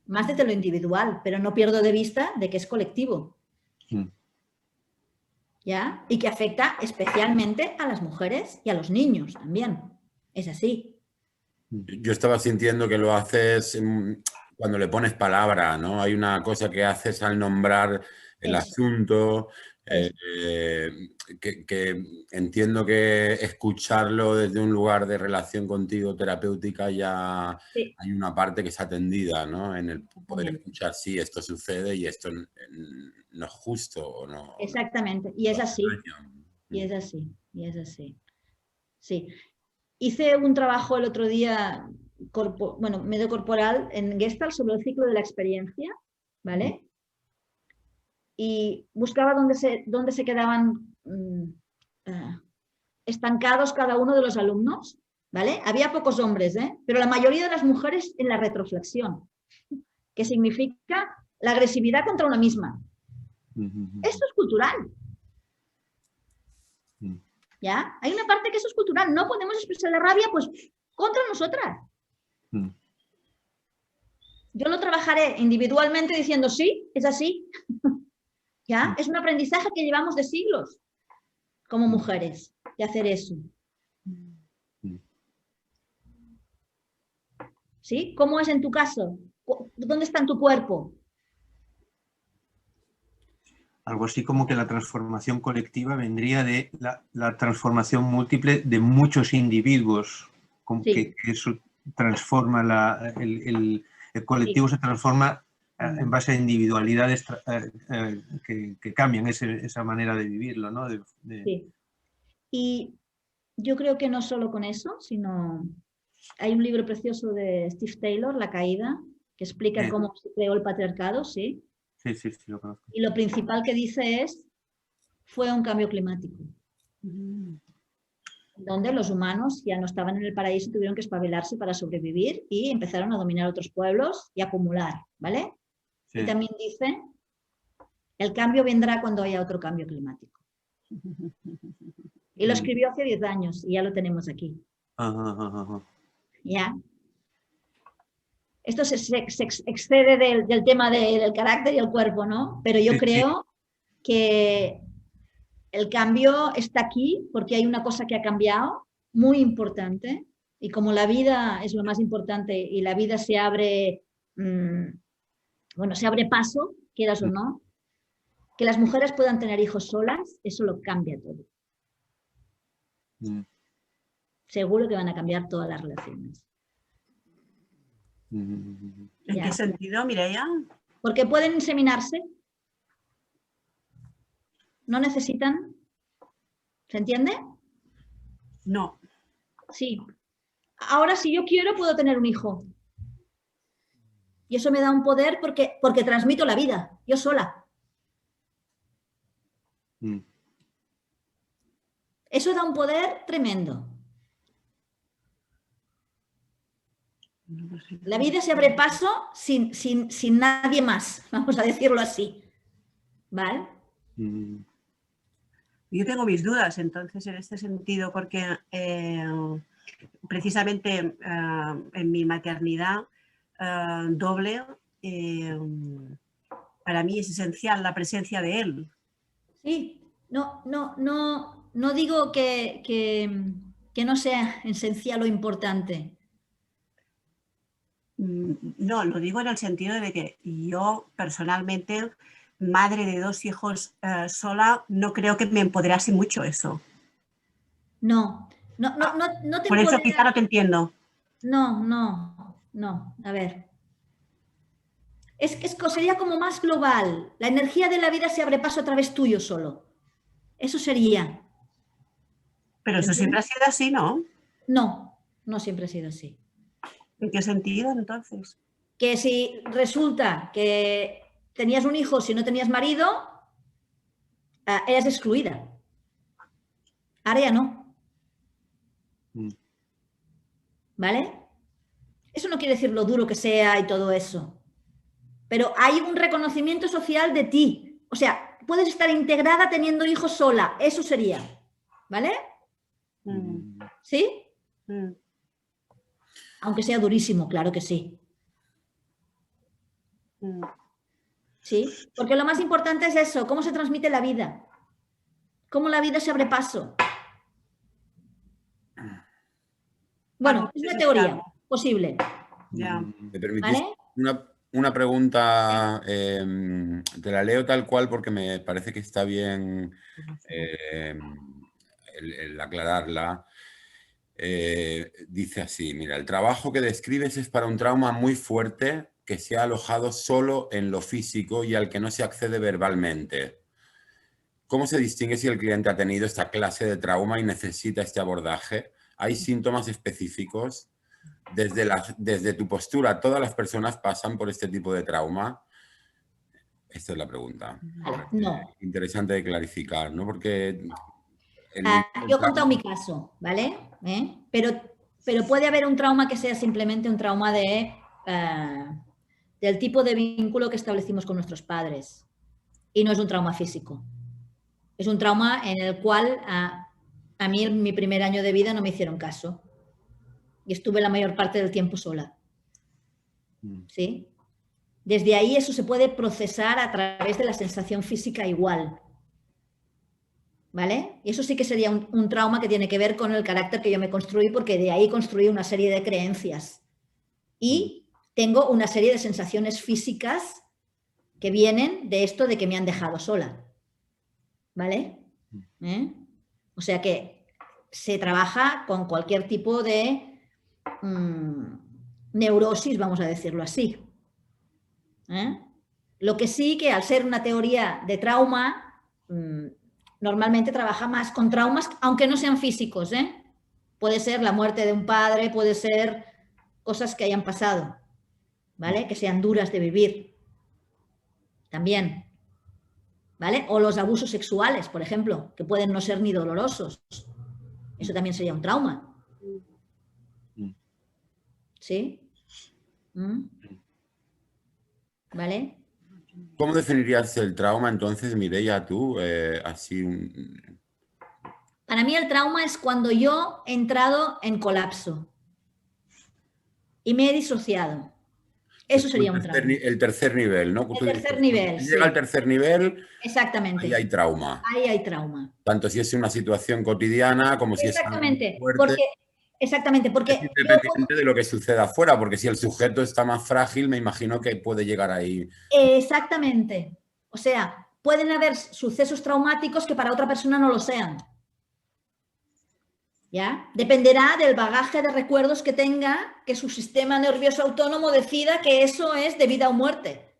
Más desde lo individual, pero no pierdo de vista de que es colectivo. ¿Ya? Y que afecta especialmente a las mujeres y a los niños también. Es así.
Yo estaba sintiendo que lo haces cuando le pones palabra, ¿no? Hay una cosa que haces al nombrar el asunto, que entiendo que escucharlo desde un lugar de relación contigo terapéutica ya hay una parte que es atendida, ¿no? En el poder escuchar, sí, esto sucede y esto no es justo o no.
Exactamente, y es así. Y es así, y es así. Sí. Hice un trabajo el otro día, medio corporal, en Gestalt sobre el ciclo de la experiencia, ¿vale? Y buscaba dónde se quedaban estancados cada uno de los alumnos, ¿vale? Había pocos hombres, pero la mayoría de las mujeres en la retroflexión, que significa la agresividad contra una misma. Esto es cultural. ¿Ya? Hay una parte que eso es cultural. No podemos expresar la rabia, pues, contra nosotras. Yo lo trabajaré individualmente diciendo, sí, es así. ¿Ya? Es un aprendizaje que llevamos de siglos como mujeres, de hacer eso. ¿Sí? ¿Cómo es en tu caso? ¿Dónde está en tu cuerpo?
Algo así como que la transformación colectiva vendría de la transformación múltiple de muchos individuos, como que eso transforma, el colectivo se transforma en base a individualidades que cambian esa manera de vivirlo, ¿no?
Sí. Y yo creo que no solo con eso, sino hay un libro precioso de Steve Taylor, La caída, que explica cómo se creó el patriarcado, ¿sí?
Sí, lo conozco.
Y lo principal que dice fue un cambio climático. Donde los humanos ya no estaban en el paraíso, tuvieron que espabilarse para sobrevivir y empezaron a dominar otros pueblos y acumular, ¿vale? Sí. Y también dice, el cambio vendrá cuando haya otro cambio climático. Y lo escribió hace 10 años y ya lo tenemos aquí. ¿Ya? Esto se excede del tema del carácter y el cuerpo, ¿no? Pero yo creo que el cambio está aquí porque hay una cosa que ha cambiado, muy importante, y como la vida es lo más importante y la vida se abre, se abre paso, quieras o no, que las mujeres puedan tener hijos solas, eso lo cambia todo. Seguro que van a cambiar todas las relaciones.
¿En qué sentido, Mireia?
Porque pueden inseminarse. No necesitan. ¿Se entiende?
No.
Sí. Ahora, si yo quiero, puedo tener un hijo. Y eso me da un poder porque transmito la vida, yo sola. Eso da un poder tremendo. La vida se abre paso sin nadie más, vamos a decirlo así. ¿Vale?
Yo tengo mis dudas, entonces, en este sentido, porque precisamente en mi maternidad doble, para mí es esencial la presencia de él.
Sí, no digo que no sea esencial o importante.
No, lo digo en el sentido de que yo personalmente, madre de 2 hijos sola, no creo que me empoderase mucho eso.
No te
Por eso
empodera.
quizá no te entiendo.
No, a ver. Sería como más global. La energía de la vida se abre paso a través tuyo solo. Eso sería.
Pero eso siempre ha sido así, ¿no?
No siempre ha sido así.
¿En qué sentido, entonces?
Que si resulta que tenías un hijo, si no tenías marido, eras excluida. Ahora ya no. ¿Vale? Eso no quiere decir lo duro que sea y todo eso. Pero hay un reconocimiento social de ti. O sea, puedes estar integrada teniendo hijos sola. Eso sería. ¿Vale? ¿Sí? Aunque sea durísimo, claro que sí. ¿Sí? Porque lo más importante es eso, cómo se transmite la vida. Cómo la vida se abre paso. Bueno, es una teoría posible.
¿Me permitís
¿Vale?
una pregunta? Te la leo tal cual porque me parece que está bien el aclararla. Dice así, mira, el trabajo que describes es para un trauma muy fuerte que se ha alojado solo en lo físico y al que no se accede verbalmente. ¿Cómo se distingue si el cliente ha tenido esta clase de trauma y necesita este abordaje? ¿Hay síntomas específicos? Desde tu postura, ¿todas las personas pasan por este tipo de trauma? Esta es la pregunta.
Vale, no.
Interesante de clarificar, ¿no? Porque...
yo he contado mi caso, ¿vale? Pero puede haber un trauma que sea simplemente un trauma del tipo de vínculo que establecimos con nuestros padres. Y no es un trauma físico. Es un trauma en el cual a mí en mi primer año de vida no me hicieron caso. Y estuve la mayor parte del tiempo sola. ¿Sí? Desde ahí eso se puede procesar a través de la sensación física igual. ¿Vale? Y eso sí que sería un trauma que tiene que ver con el carácter que yo me construí, porque de ahí construí una serie de creencias. Y tengo una serie de sensaciones físicas que vienen de esto de que me han dejado sola. ¿Vale? O sea que se trabaja con cualquier tipo de neurosis, vamos a decirlo así. Lo que sí que al ser una teoría de trauma, normalmente trabaja más con traumas, aunque no sean físicos. Puede ser la muerte de un padre, puede ser cosas que hayan pasado, ¿vale? Que sean duras de vivir. También. ¿Vale? O los abusos sexuales, por ejemplo, que pueden no ser ni dolorosos. Eso también sería un trauma. ¿Sí? ¿Vale?
¿Cómo definirías el trauma entonces, Mireia, tú? Así
Para mí el trauma es cuando yo he entrado en colapso y me he disociado. Eso sería un trauma.
El tercer nivel, ¿no?
El tercer nivel,
Si llega al tercer nivel,
exactamente.
ahí hay trauma.
Ahí hay trauma.
Tanto si es una situación cotidiana como si es algo fuerte.
Exactamente, porque...
Es independiente de lo que suceda afuera, porque si el sujeto está más frágil, me imagino que puede llegar ahí.
Exactamente. O sea, pueden haber sucesos traumáticos que para otra persona no lo sean. ¿Ya? Dependerá del bagaje de recuerdos que tenga, que su sistema nervioso autónomo decida que eso es de vida o muerte.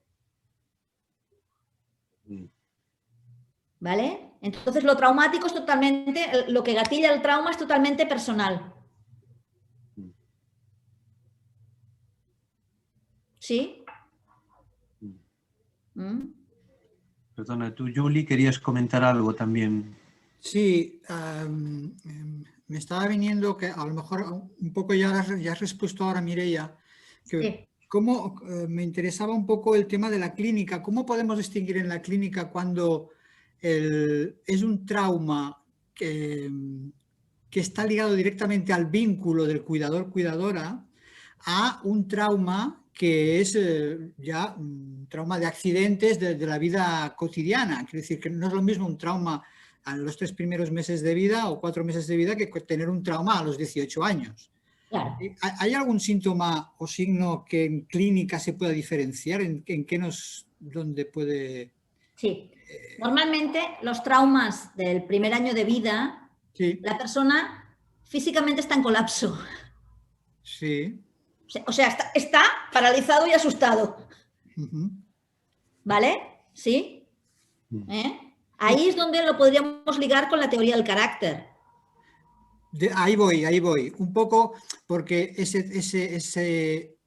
¿Vale? Entonces lo traumático es totalmente, lo que gatilla el trauma es totalmente personal. ¿Sí?
Perdona, tú, Julie, querías comentar algo también.
Sí, me estaba viniendo que a lo mejor un poco ya has respuesto ahora, Mireia, que
Sí.
me interesaba un poco el tema de la clínica. ¿Cómo podemos distinguir en la clínica cuando es un trauma que está ligado directamente al vínculo del cuidador-cuidadora a un trauma que es ya un trauma de accidentes de la vida cotidiana? Quiere decir que no es lo mismo un trauma a los 3 primeros meses de vida o 4 meses de vida que tener un trauma a los 18 años.
Claro.
¿Hay algún síntoma o signo que en clínica se pueda diferenciar? ¿En qué dónde puede...?
Sí. Normalmente los traumas del primer año de vida,
Sí,
la persona físicamente está en colapso.
sí.
O sea, está paralizado y asustado.
Ujú.
¿Vale? ¿Sí? Ahí es donde lo podríamos ligar con la teoría del carácter.
Ahí voy. Un poco porque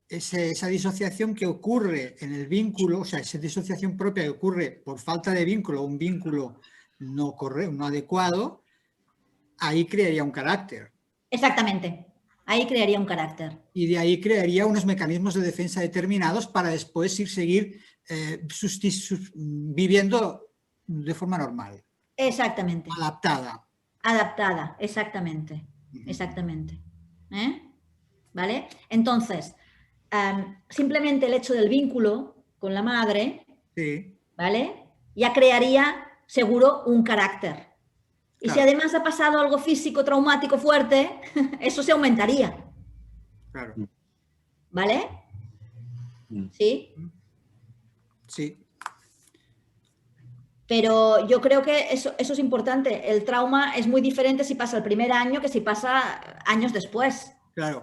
esa disociación que ocurre en el vínculo, o sea, esa disociación propia que ocurre por falta de vínculo, un vínculo no adecuado, ahí crearía un carácter.
Exactamente. Ahí crearía un carácter.
Y de ahí crearía unos mecanismos de defensa determinados para después seguir viviendo de forma normal.
Exactamente.
Adaptada.
Adaptada, exactamente. Exactamente. ¿Vale? Entonces, simplemente el hecho del vínculo con la madre,
Sí.
¿vale? Ya crearía seguro un carácter. Y
Claro.
si además ha pasado algo físico, traumático fuerte, eso se aumentaría.
Claro.
¿Vale? ¿Sí?
Sí.
Pero yo creo que eso es importante. El trauma es muy diferente si pasa el primer año que si pasa años después.
Claro.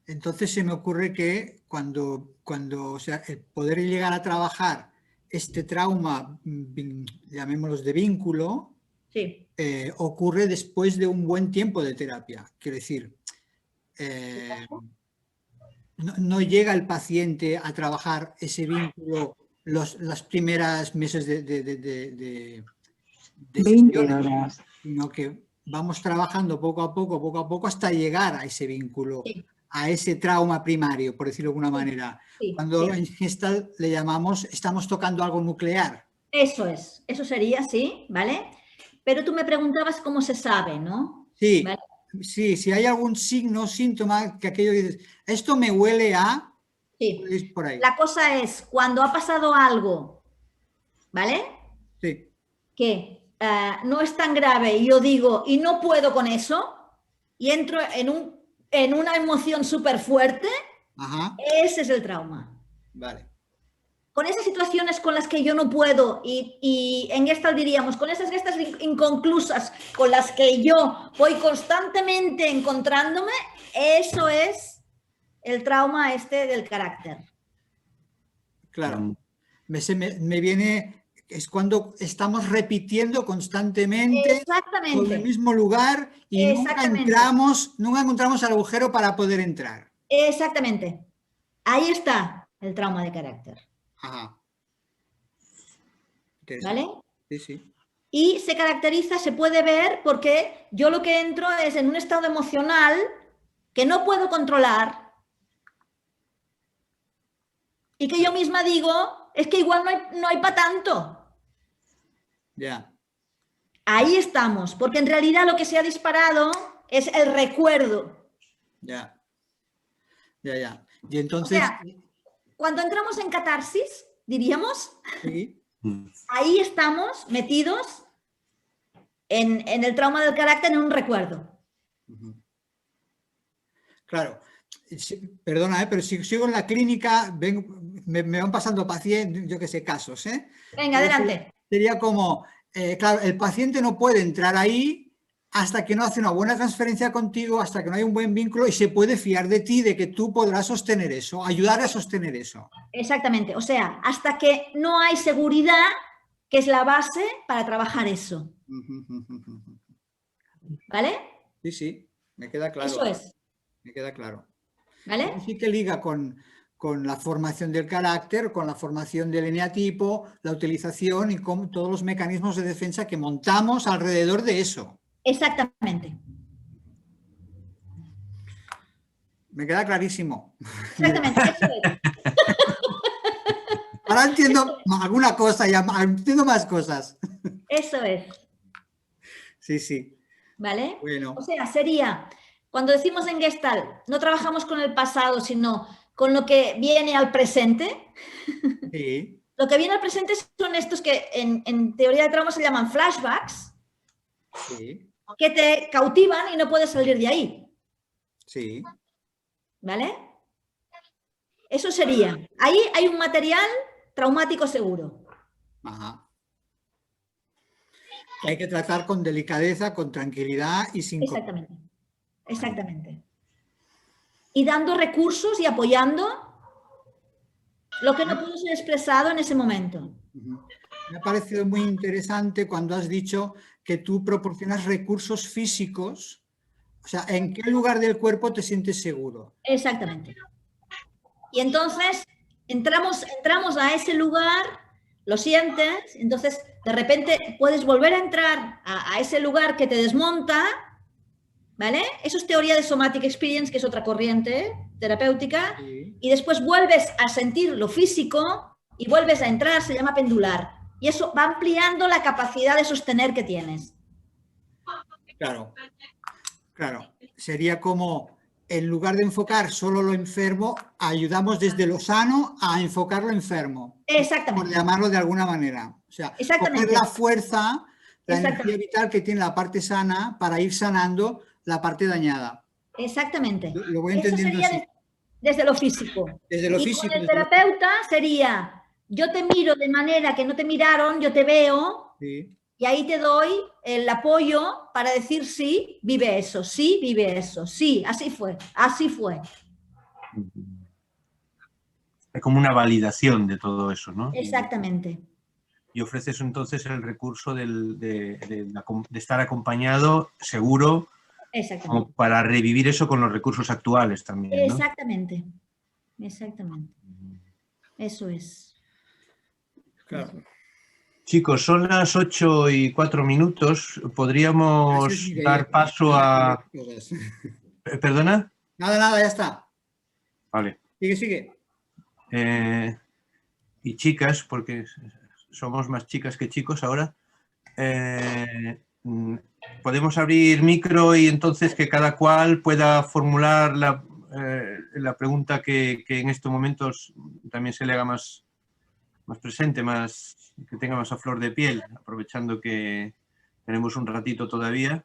Entonces se me ocurre que cuando o sea, el poder llegar a trabajar este trauma, llamémoslo de vínculo,
Sí.
ocurre después de un buen tiempo de terapia. Quiero decir, no llega el paciente a trabajar ese vínculo los primeros meses de
20
sesiones,
horas.
sino que vamos trabajando poco a poco hasta llegar a ese vínculo,
Sí.
a ese trauma primario, por decirlo de alguna manera.
Sí,
Cuando
sí.
en Gestalt le llamamos, estamos tocando algo nuclear.
Eso es. Eso sería, sí, ¿vale? Pero tú me preguntabas cómo se sabe, ¿no?
Sí,
¿Vale?
sí, si hay algún signo, síntoma, que aquello dices, esto me huele a...
Sí.
Es por ahí.
La cosa es, cuando ha pasado algo, ¿vale?
Sí,
Que no es tan grave y yo digo, y no puedo con eso, y entro en una emoción súper fuerte,
ajá,
ese es el trauma.
vale.
Con esas situaciones con las que yo no puedo, y en Gestalt diríamos, con esas gestas inconclusas con las que yo voy constantemente encontrándome, eso es el trauma del carácter.
Claro. Me viene, es cuando estamos repitiendo constantemente
Exactamente.
sobre el mismo lugar y nunca encontramos el agujero para poder entrar.
Exactamente. Ahí está el trauma de carácter.
Ajá.
¿Vale?
Sí, sí.
Y se caracteriza, se puede ver, porque yo lo que entro es en un estado emocional que no puedo controlar y que yo misma digo, es que igual no hay para tanto.
Ya.
Ahí estamos, porque en realidad lo que se ha disparado es el recuerdo.
Ya. Ya. Y entonces...
O sea, cuando entramos en catarsis, diríamos,
sí.
ahí estamos metidos en el trauma del carácter, en un recuerdo.
Claro. Perdona, pero si sigo en la clínica, me van pasando pacientes, yo qué sé, casos.
Venga, adelante.
Sería como, claro, el paciente no puede entrar ahí hasta que no hace una buena transferencia contigo, hasta que no hay un buen vínculo y se puede fiar de ti, de que tú podrás sostener eso, ayudar a sostener eso.
Exactamente, o sea, hasta que no hay seguridad, que es la base para trabajar eso. ¿Vale?
Sí, me queda claro.
Eso es.
Me queda claro.
¿Vale?
Sí que liga con con la formación del carácter, con la formación del eneatipo, la utilización y con todos los mecanismos de defensa que montamos alrededor de eso.
Exactamente.
Me queda clarísimo.
Exactamente, eso es.
Ahora entiendo alguna cosa, ya entiendo más cosas.
Eso es.
Sí, sí.
¿Vale?
Bueno.
O sea, sería, cuando decimos en Gestalt, no trabajamos con el pasado, sino con lo que viene al presente.
Sí.
Lo que viene al presente son estos que en teoría de trauma se llaman flashbacks,
Sí.
que te cautivan y no puedes salir de ahí.
Sí.
¿Vale? Eso sería. Ahí hay un material traumático seguro.
Ajá. Que hay que tratar con delicadeza, con tranquilidad y sin...
Exactamente. Exactamente. Y dando recursos y apoyando lo que no pudo ser expresado en ese momento.
Me ha parecido muy interesante cuando has dicho que tú proporcionas recursos físicos. O sea, ¿en qué lugar del cuerpo te sientes seguro?
Exactamente. Y entonces entramos a ese lugar, lo sientes, entonces de repente puedes volver a entrar a ese lugar que te desmonta, ¿vale? Eso es teoría de Somatic Experience, que es otra corriente terapéutica,
Sí.
y después vuelves a sentir lo físico y vuelves a entrar, se llama pendular. Y eso va ampliando la capacidad de sostener que tienes.
Claro. Claro. Sería como, en lugar de enfocar solo lo enfermo, ayudamos desde lo sano a enfocar lo enfermo.
Exactamente.
Por llamarlo de alguna manera. O sea, coger la fuerza, la energía vital que tiene la parte sana para ir sanando la parte dañada.
Exactamente.
Lo voy entendiendo
Eso sería
así.
desde lo físico.
Desde lo
y
físico.
con el terapeuta sería, yo te miro de manera que no te miraron, yo te veo,
Sí.
y ahí te doy el apoyo para decir sí, vive eso, sí, así fue, así fue.
Es como una validación de todo eso, ¿no?
Exactamente.
Y ofreces entonces el recurso de estar acompañado, seguro, como para revivir eso con los recursos actuales también, ¿no?
Exactamente. Exactamente. Eso es.
Claro.
Chicos, son las 8:04. Podríamos dar paso a... ¿Perdona?
Nada, ya está.
Vale.
Sigue.
Y chicas, porque somos más chicas que chicos ahora, podemos abrir micro y entonces que cada cual pueda formular la pregunta que en estos momentos también se le haga más presente, que tenga más a flor de piel, aprovechando que tenemos un ratito todavía.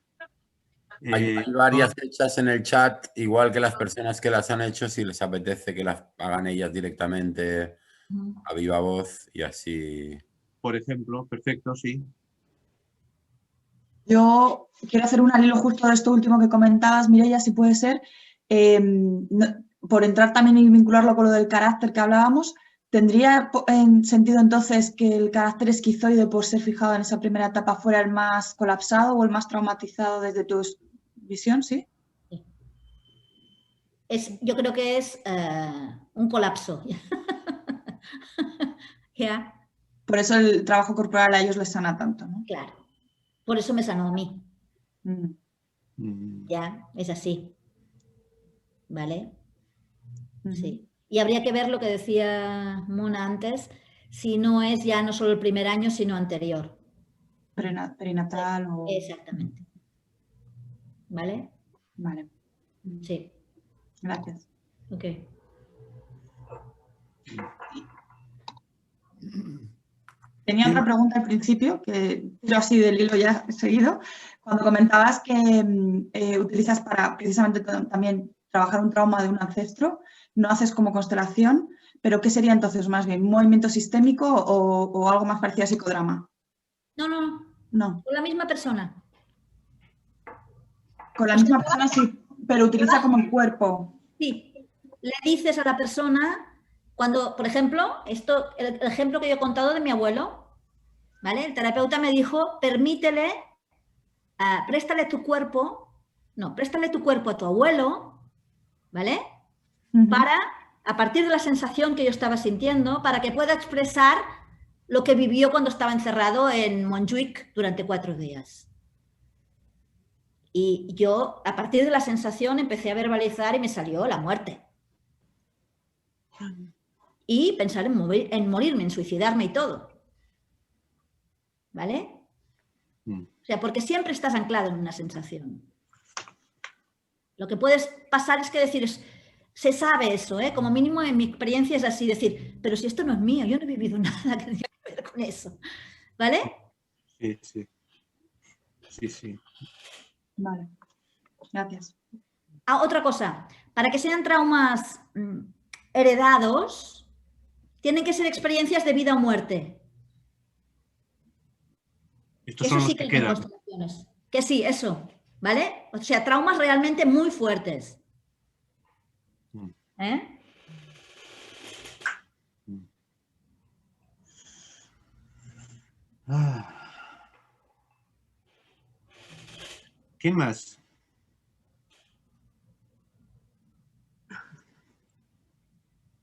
Hay varias hechas en el chat, igual que las personas que las han hecho, si les apetece que las hagan ellas directamente a viva voz y así.
Por ejemplo, perfecto, sí.
Yo quiero hacer un hilo justo de esto último que comentabas, Mireia, si puede ser, por entrar también y vincularlo con lo del carácter que hablábamos, ¿tendría sentido entonces que el carácter esquizoide, por ser fijado en esa primera etapa, fuera el más colapsado o el más traumatizado desde tu visión, sí?
Yo creo que es un colapso. ¿Ya?
Por eso el trabajo corporal a ellos les sana tanto, ¿no?
Claro. Por eso me sanó a mí. Ya, es así. ¿Vale? Sí. Y habría que ver lo que decía Mona antes, si no es ya no solo el primer año, sino anterior.
Perinatal o...
Exactamente. ¿Vale?
Vale.
Sí.
Gracias.
Ok.
Tenía otra pregunta al principio, que tiro así del hilo ya seguido, cuando comentabas que utilizas para precisamente también trabajar un trauma de un ancestro, no haces como constelación, pero ¿qué sería entonces más bien? ¿Un movimiento sistémico o algo más parecido a psicodrama?
No. Con la misma persona.
Con la misma persona sí, pero utiliza como el cuerpo.
Sí. Le dices a la persona... Cuando, por ejemplo, el ejemplo que yo he contado de mi abuelo, ¿vale? El terapeuta me dijo, permítele, préstale tu cuerpo a tu abuelo, ¿vale? Para a partir de la sensación que yo estaba sintiendo, para que pueda expresar lo que vivió cuando estaba encerrado en Montjuic durante 4 días. Y yo, a partir de la sensación, empecé a verbalizar y me salió la muerte. Y pensar en morirme, en suicidarme y todo. ¿Vale? O sea, porque siempre estás anclado en una sensación. Lo que puedes pasar es que decir, se sabe eso, ¿eh? Como mínimo en mi experiencia es así, decir, pero si esto no es mío, yo no he vivido nada que tenga que ver con eso. ¿Vale?
Sí, sí. Sí, sí.
Vale, gracias.
Ah, otra cosa, para que sean traumas heredados, tienen que ser experiencias de vida o muerte.
Estos
Eso
son los
sí que
que
hay
quedan.
constelaciones. Que sí, eso, ¿vale? O sea, traumas realmente muy fuertes. ¿Eh?
¿Quién más?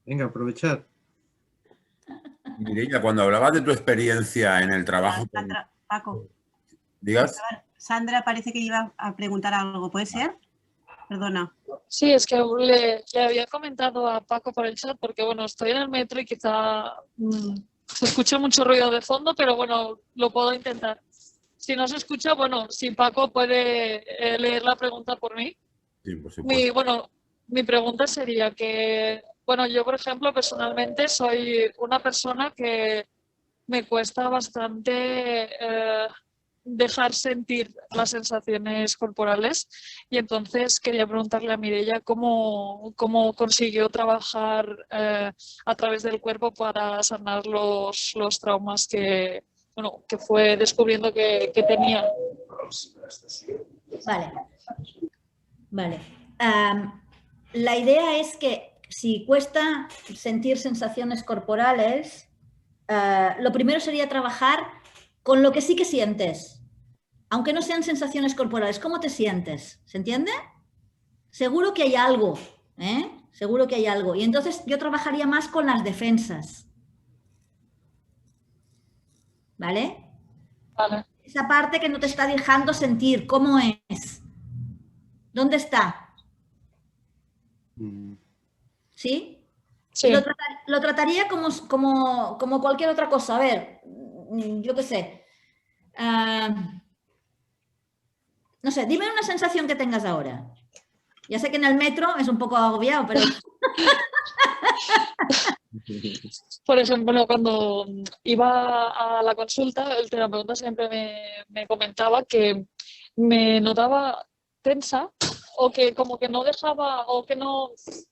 Venga, aprovechad.
Mireia, cuando hablabas de tu experiencia en el trabajo...
Sandra, Paco.
¿Digas?
Sandra parece que iba a preguntar algo, ¿puede ser? Perdona.
Sí, es que le había comentado a Paco por el chat porque, bueno, estoy en el metro y quizá se escucha mucho ruido de fondo, pero bueno, lo puedo intentar. Si no se escucha, bueno, si Paco puede leer la pregunta por mí.
Sí, por supuesto.
Mi pregunta sería que, bueno, yo, por ejemplo, personalmente soy una persona que me cuesta bastante dejar sentir las sensaciones corporales y entonces quería preguntarle a Mireia cómo consiguió trabajar a través del cuerpo para sanar los traumas que fue descubriendo que tenía.
Vale. La idea es que si cuesta sentir sensaciones corporales, lo primero sería trabajar con lo que sí que sientes. Aunque no sean sensaciones corporales, ¿cómo te sientes? ¿Se entiende? Seguro que hay algo, ¿eh? Seguro que hay algo. Y entonces yo trabajaría más con las defensas. ¿Vale?
Vale.
Esa parte que no te está dejando sentir, ¿cómo es? ¿Dónde está? ¿Sí?
Sí.
Lo trataría como cualquier otra cosa. A ver, yo qué sé. No sé, dime una sensación que tengas ahora. Ya sé que en el metro es un poco agobiado, pero...
Por ejemplo, cuando iba a la consulta, el terapeuta siempre me comentaba que me notaba tensa o que como que no dejaba o que no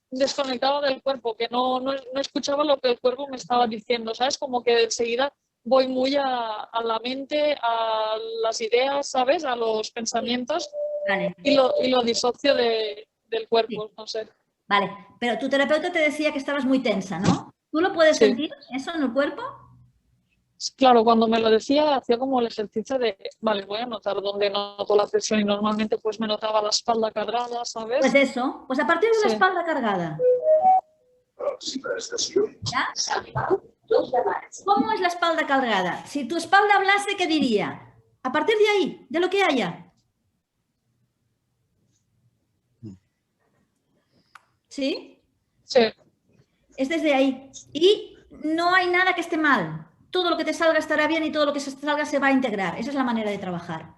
desconectaba del cuerpo, que no escuchaba lo que el cuerpo me estaba diciendo, ¿sabes? Como que enseguida voy muy a la mente, a las ideas, ¿sabes? A los pensamientos. Vale. y lo disocio del cuerpo, sí. No sé.
Vale, pero tu terapeuta te decía que estabas muy tensa, ¿no? ¿Tú lo puedes sentir eso en el cuerpo?
Claro, cuando me lo decía, hacía como el ejercicio de, vale, voy a notar dónde noto la presión y normalmente pues me notaba la espalda cargada, ¿sabes?
Pues eso, pues a partir de la espalda cargada. ¿Ya? ¿Cómo es la espalda cargada? Si tu espalda hablase, ¿qué diría? A partir de ahí, de lo que haya. ¿Sí?
Sí.
Es desde ahí. Y no hay nada que esté mal. Todo lo que te salga estará bien y todo lo que se salga se va a integrar. Esa es la manera de trabajar.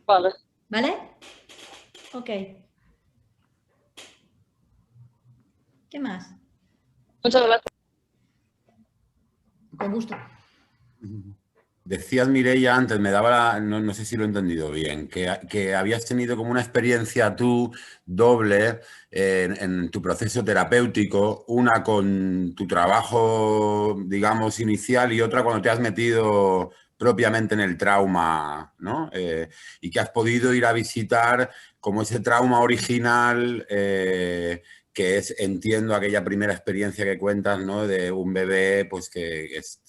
Vale.
¿Vale? Ok. ¿Qué más?
Muchas gracias.
Con gusto.
Decías, Mireia, antes, me daba no sé si lo he entendido bien, que habías tenido como una experiencia tú doble en tu proceso terapéutico, una con tu trabajo, digamos, inicial y otra cuando te has metido propiamente en el trauma, ¿no? Y que has podido ir a visitar como ese trauma original que es, entiendo, aquella primera experiencia que cuentas, ¿no? De un bebé, pues que es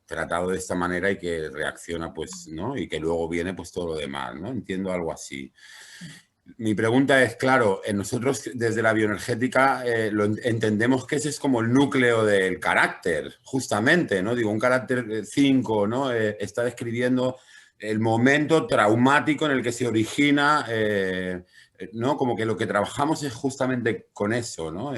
tratado de esta manera y que reacciona, pues, ¿no? Y que luego viene, pues, todo lo demás, ¿no? Entiendo algo así. Mi pregunta es, claro, nosotros desde la bioenergética entendemos que ese es como el núcleo del carácter, justamente, ¿no? Digo, un carácter 5, ¿no? Está describiendo el momento traumático en el que se origina, ¿no? Como que lo que trabajamos es justamente con eso, ¿no?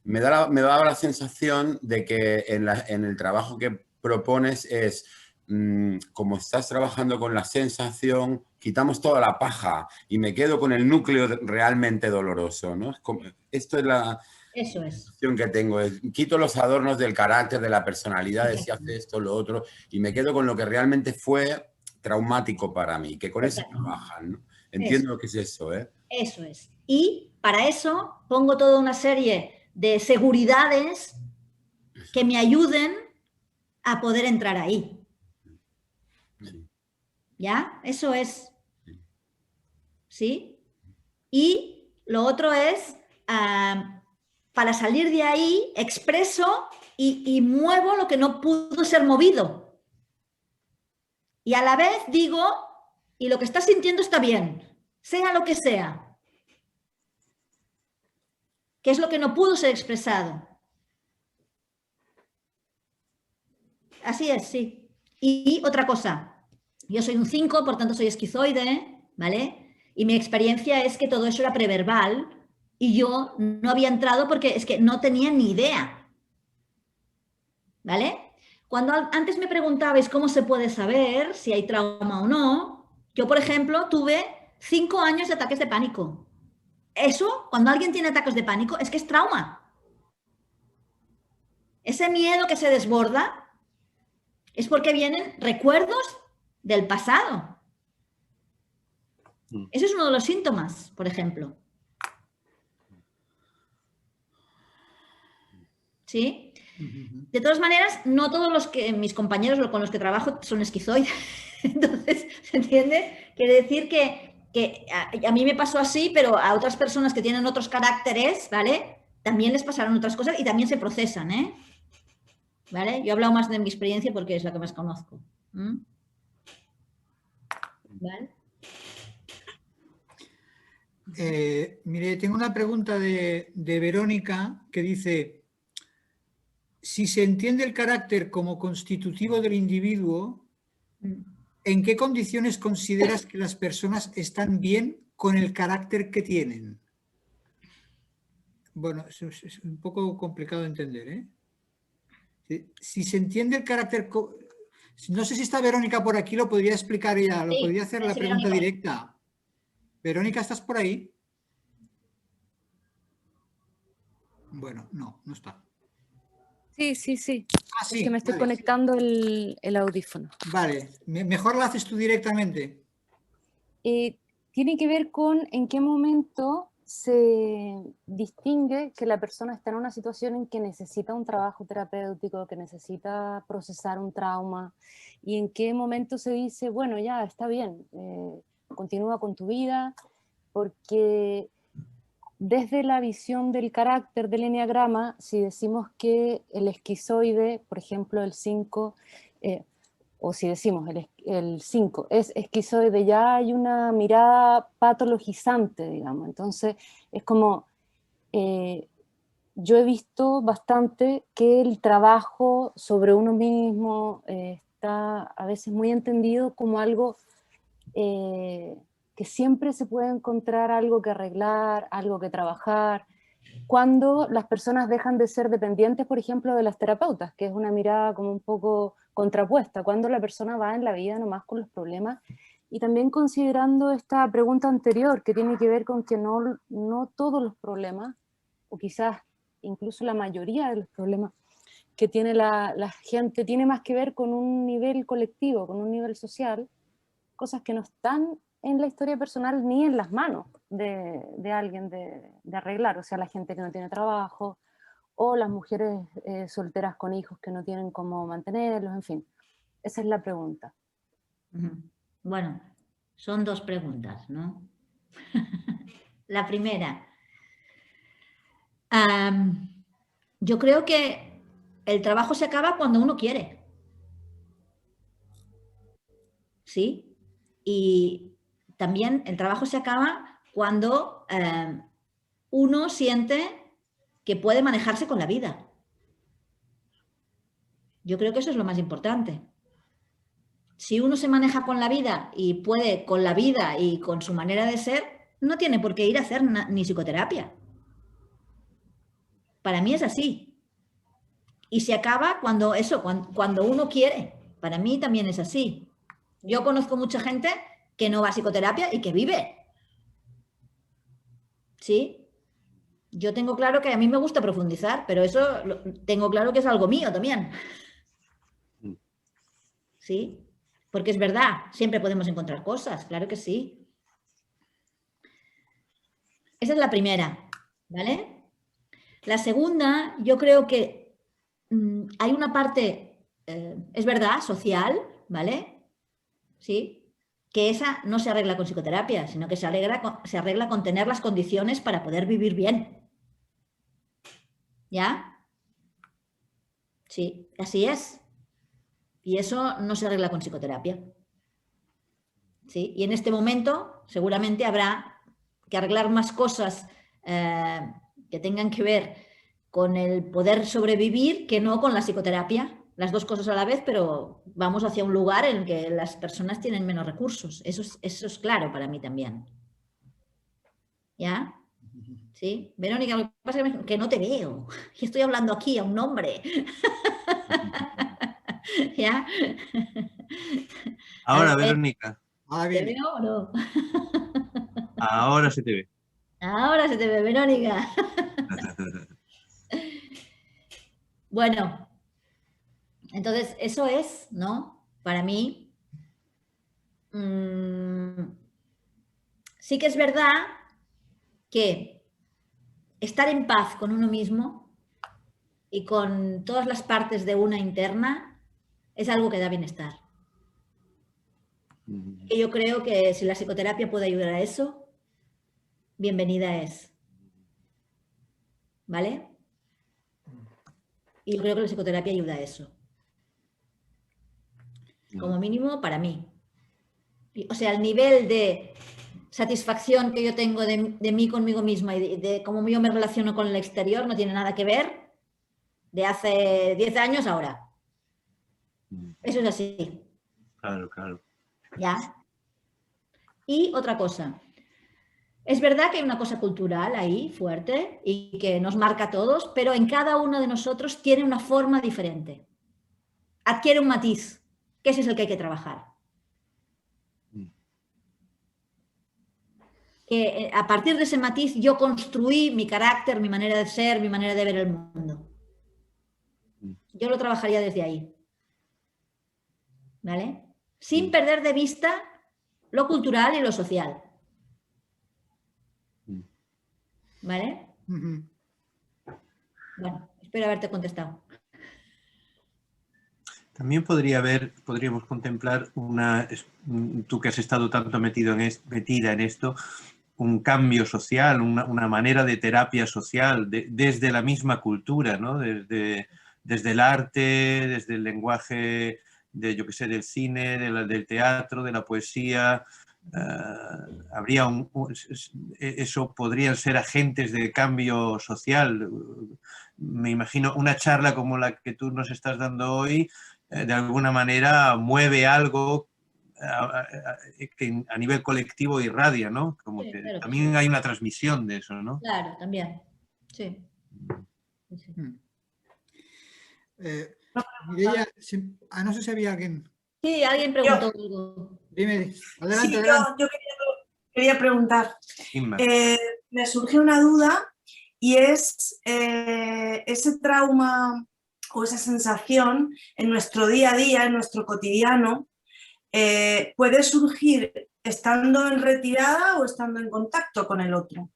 Me daba la sensación de que en el trabajo que propones es, como estás trabajando con la sensación, quitamos toda la paja y me quedo con el núcleo realmente doloroso, ¿no? Esto es la sensación que tengo. Quito los adornos del carácter, de la personalidad, de si hace esto, lo otro, y me quedo con lo que realmente fue traumático para mí, que con eso trabajan, ¿no? Entiendo lo que es eso, ¿eh?
Eso es. Y para eso pongo toda una serie de seguridades que me ayuden a poder entrar ahí. ¿Ya? Eso es. ¿Sí? Y lo otro es, para salir de ahí, expreso y muevo lo que no pudo ser movido. Y a la vez digo, y lo que estás sintiendo está bien, sea lo que sea. ¿Qué es lo que no pudo ser expresado? Así es, sí. Y otra cosa, yo soy un 5, por tanto soy esquizoide, ¿vale? Y mi experiencia es que todo eso era preverbal y yo no había entrado porque es que no tenía ni idea, ¿vale? Cuando antes me preguntabais cómo se puede saber si hay trauma o no, yo, por ejemplo, tuve 5 años de ataques de pánico. Eso, cuando alguien tiene ataques de pánico, es que es trauma. Ese miedo que se desborda es porque vienen recuerdos del pasado. Ese es uno de los síntomas, por ejemplo. ¿Sí? De todas maneras, no todos mis compañeros con los que trabajo son esquizoides. Entonces, ¿se entiende? Quiere decir que a mí me pasó así, pero a otras personas que tienen otros caracteres, ¿vale? También les pasaron otras cosas y también se procesan, ¿eh? ¿Vale? Yo he hablado más de mi experiencia porque es la que más conozco. ¿Vale?
Mire, tengo una pregunta de Verónica que dice, si se entiende el carácter como constitutivo del individuo, ¿en qué condiciones consideras que las personas están bien con el carácter que tienen? Bueno, eso es un poco complicado de entender, ¿eh? Si se entiende el carácter... No sé si está Verónica por aquí, lo podría explicar ella, lo podría hacer la pregunta directa. Verónica, ¿estás por ahí? Bueno, no está.
Sí. Sí,
es
que me estoy conectando el audífono.
Vale, mejor la haces tú directamente.
Tiene que ver con en qué momento se distingue que la persona está en una situación en que necesita un trabajo terapéutico, que necesita procesar un trauma, y en qué momento se dice, bueno, ya, está bien, continúa con tu vida, porque desde la visión del carácter del eneagrama, si decimos que el esquizoide, por ejemplo, el 5, o si decimos el 5 es esquizoide, ya hay una mirada patologizante, digamos. Entonces, es como, yo he visto bastante que el trabajo sobre uno mismo está a veces muy entendido como algo que siempre se puede encontrar algo que arreglar, algo que trabajar, cuando las personas dejan de ser dependientes, por ejemplo, de las terapeutas, que es una mirada como un poco contrapuesta, cuando la persona va en la vida nomás con los problemas, y también considerando esta pregunta anterior, que tiene que ver con que no todos los problemas, o quizás incluso la mayoría de los problemas que tiene la gente, tiene más que ver con un nivel colectivo, con un nivel social, cosas que no están en la historia personal ni en las manos de alguien de arreglar, o sea, la gente que no tiene trabajo, o las mujeres solteras con hijos que no tienen cómo mantenerlos, en fin. Esa es la pregunta.
Bueno, son dos preguntas, ¿no? La primera, yo creo que el trabajo se acaba cuando uno quiere. ¿Sí? Y también el trabajo se acaba cuando uno siente que puede manejarse con la vida. Yo creo que eso es lo más importante. Si uno se maneja con la vida y puede con la vida y con su manera de ser, no tiene por qué ir a hacer ni psicoterapia. Para mí es así. Y se acaba cuando uno quiere. Para mí también es así. Yo conozco mucha gente que no va a psicoterapia y que vive. ¿Sí? Yo tengo claro que a mí me gusta profundizar, pero eso tengo claro que es algo mío también. ¿Sí? Porque es verdad, siempre podemos encontrar cosas, claro que sí. Esa es la primera, ¿vale? La segunda, yo creo que hay una parte, es verdad, social, ¿vale? ¿Sí? Que esa no se arregla con psicoterapia, sino que se arregla con tener las condiciones para poder vivir bien. ¿Ya? Sí, así es. Y eso no se arregla con psicoterapia. ¿Sí? Y en este momento seguramente habrá que arreglar más cosas que tengan que ver con el poder sobrevivir que no con la psicoterapia. Las dos cosas a la vez, pero vamos hacia un lugar en el que las personas tienen menos recursos. Eso es claro para mí también. ¿Ya? ¿Sí? Verónica, lo que pasa es que no te veo. Y estoy hablando aquí a un hombre. ¿Ya?
Ahora, Verónica.
¿Te veo o no?
Ahora se te ve.
Ahora se te ve, Verónica. Bueno, entonces eso es, ¿no? Para mí, sí que es verdad que estar en paz con uno mismo y con todas las partes de una interna es algo que da bienestar. Y yo creo que si la psicoterapia puede ayudar a eso, bienvenida es. ¿Vale? Y yo creo que la psicoterapia ayuda a eso. Como mínimo para mí. O sea, el nivel de satisfacción que yo tengo de mí conmigo misma y de cómo yo me relaciono con el exterior no tiene nada que ver de hace 10 años ahora. Eso es así.
Claro, claro.
¿Ya? Y otra cosa. Es verdad que hay una cosa cultural ahí fuerte y que nos marca a todos, pero en cada uno de nosotros tiene una forma diferente. Adquiere un matiz, que ese es el que hay que trabajar. Que a partir de ese matiz yo construí mi carácter, mi manera de ser, mi manera de ver el mundo. Yo lo trabajaría desde ahí. ¿Vale? Sin perder de vista lo cultural y lo social. ¿Vale? Bueno, espero haberte contestado.
También podríamos contemplar tú que has estado tanto metida en esto, un cambio social, una manera de terapia social desde la misma cultura, ¿no? Desde el arte, desde el lenguaje del cine, del teatro, de la poesía. Eso podrían ser agentes de cambio social. Me imagino una charla como la que tú nos estás dando hoy, de alguna manera mueve algo que a nivel colectivo irradia, ¿no? Como
sí,
que
claro que
también
sí.
hay una transmisión de eso, ¿no?
Claro, también. Sí. Sí.
Mireia, no sé si había alguien.
Sí, alguien preguntó algo.
Dime, adelante,
Sí,
adelante.
yo quería preguntar.
Inma.
Me surge una duda y es ese trauma o esa sensación en nuestro día a día, en nuestro cotidiano, puede surgir estando en retirada o estando en contacto con el otro.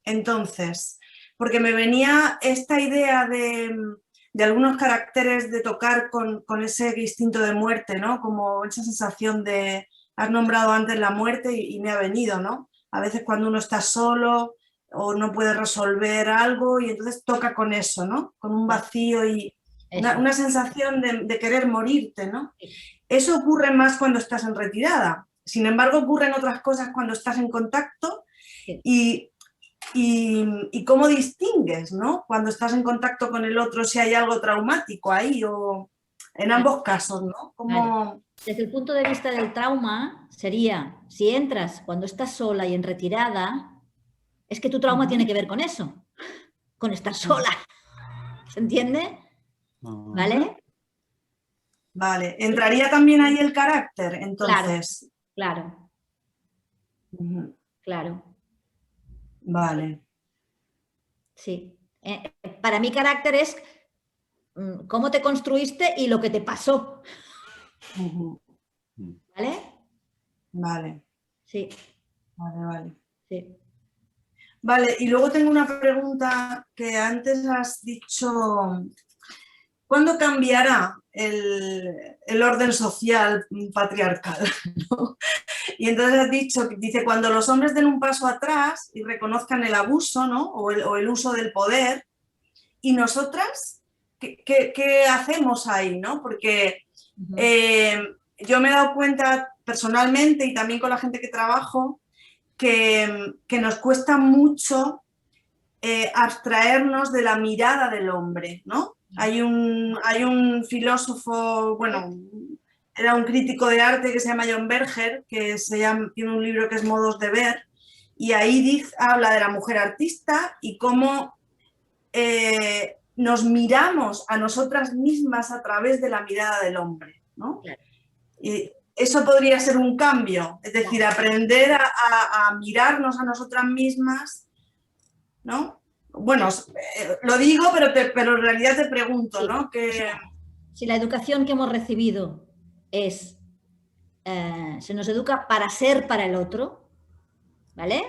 Entonces, porque me venía esta idea de algunos caracteres de tocar con ese instinto de muerte, ¿no? Como esa sensación de, has nombrado antes la muerte y me ha venido, ¿no? A veces cuando uno está solo o no puede resolver algo y entonces toca con eso, ¿no? Con un vacío y una sensación de querer morirte, ¿no? Eso ocurre más cuando estás en retirada. Sin embargo, ocurren otras cosas cuando estás en contacto Y cómo distingues, ¿no? Cuando estás en contacto con el otro, si hay algo traumático ahí o en ambos casos, ¿no?
Vale. Desde el punto de vista del trauma sería, si entras cuando estás sola y en retirada, es que tu trauma tiene que ver con eso, con estar sola. ¿Se entiende? ¿Vale?
Vale. ¿Entraría también ahí el carácter, entonces?
Claro. Claro.
Vale.
Sí. Para mí carácter es cómo te construiste y lo que te pasó. ¿Vale?
Vale.
Sí.
Vale.
Sí.
Vale, y luego tengo una pregunta que antes has dicho, ¿cuándo cambiará el orden social patriarcal? ¿No? Y entonces has dicho, dice, cuando los hombres den un paso atrás y reconozcan el abuso, ¿no? o el uso del poder, y nosotras, ¿qué hacemos ahí? ¿No? Porque yo me he dado cuenta personalmente y también con la gente que trabajo, que nos cuesta mucho abstraernos de la mirada del hombre, ¿no? Hay un filósofo, bueno, era un crítico de arte que se llama John Berger, que tiene un libro que es Modos de Ver, y ahí habla de la mujer artista y cómo nos miramos a nosotras mismas a través de la mirada del hombre, ¿no? Y eso podría ser un cambio, es decir, aprender a mirarnos a nosotras mismas, ¿no? Bueno, lo digo, pero en realidad te pregunto, ¿no?
Si la educación que hemos recibido es, se nos educa para ser para el otro, ¿vale?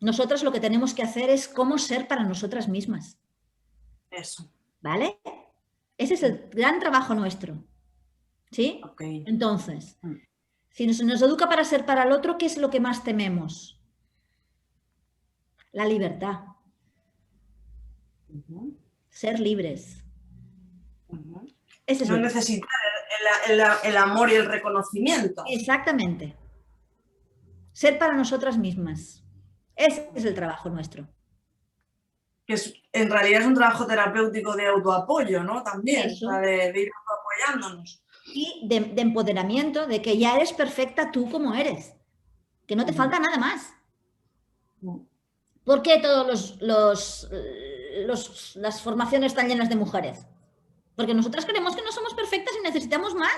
Nosotras lo que tenemos que hacer es cómo ser para nosotras mismas.
Eso.
¿Vale? Ese es el gran trabajo nuestro. ¿Sí?
Okay.
Entonces, si se nos educa para ser para el otro, ¿qué es lo que más tememos? La libertad. Ser libres. Ese es
no necesitar el amor y el reconocimiento.
Exactamente. Ser para nosotras mismas. Ese es el trabajo nuestro.
Que en realidad es un trabajo terapéutico de autoapoyo, ¿no? También,
Eso.
O sea, de ir apoyándonos.
Y de empoderamiento, de que ya eres perfecta tú como eres. Que no te falta nada más. ¿Por qué todas las formaciones están llenas de mujeres? Porque nosotras creemos que no somos perfectas y necesitamos más.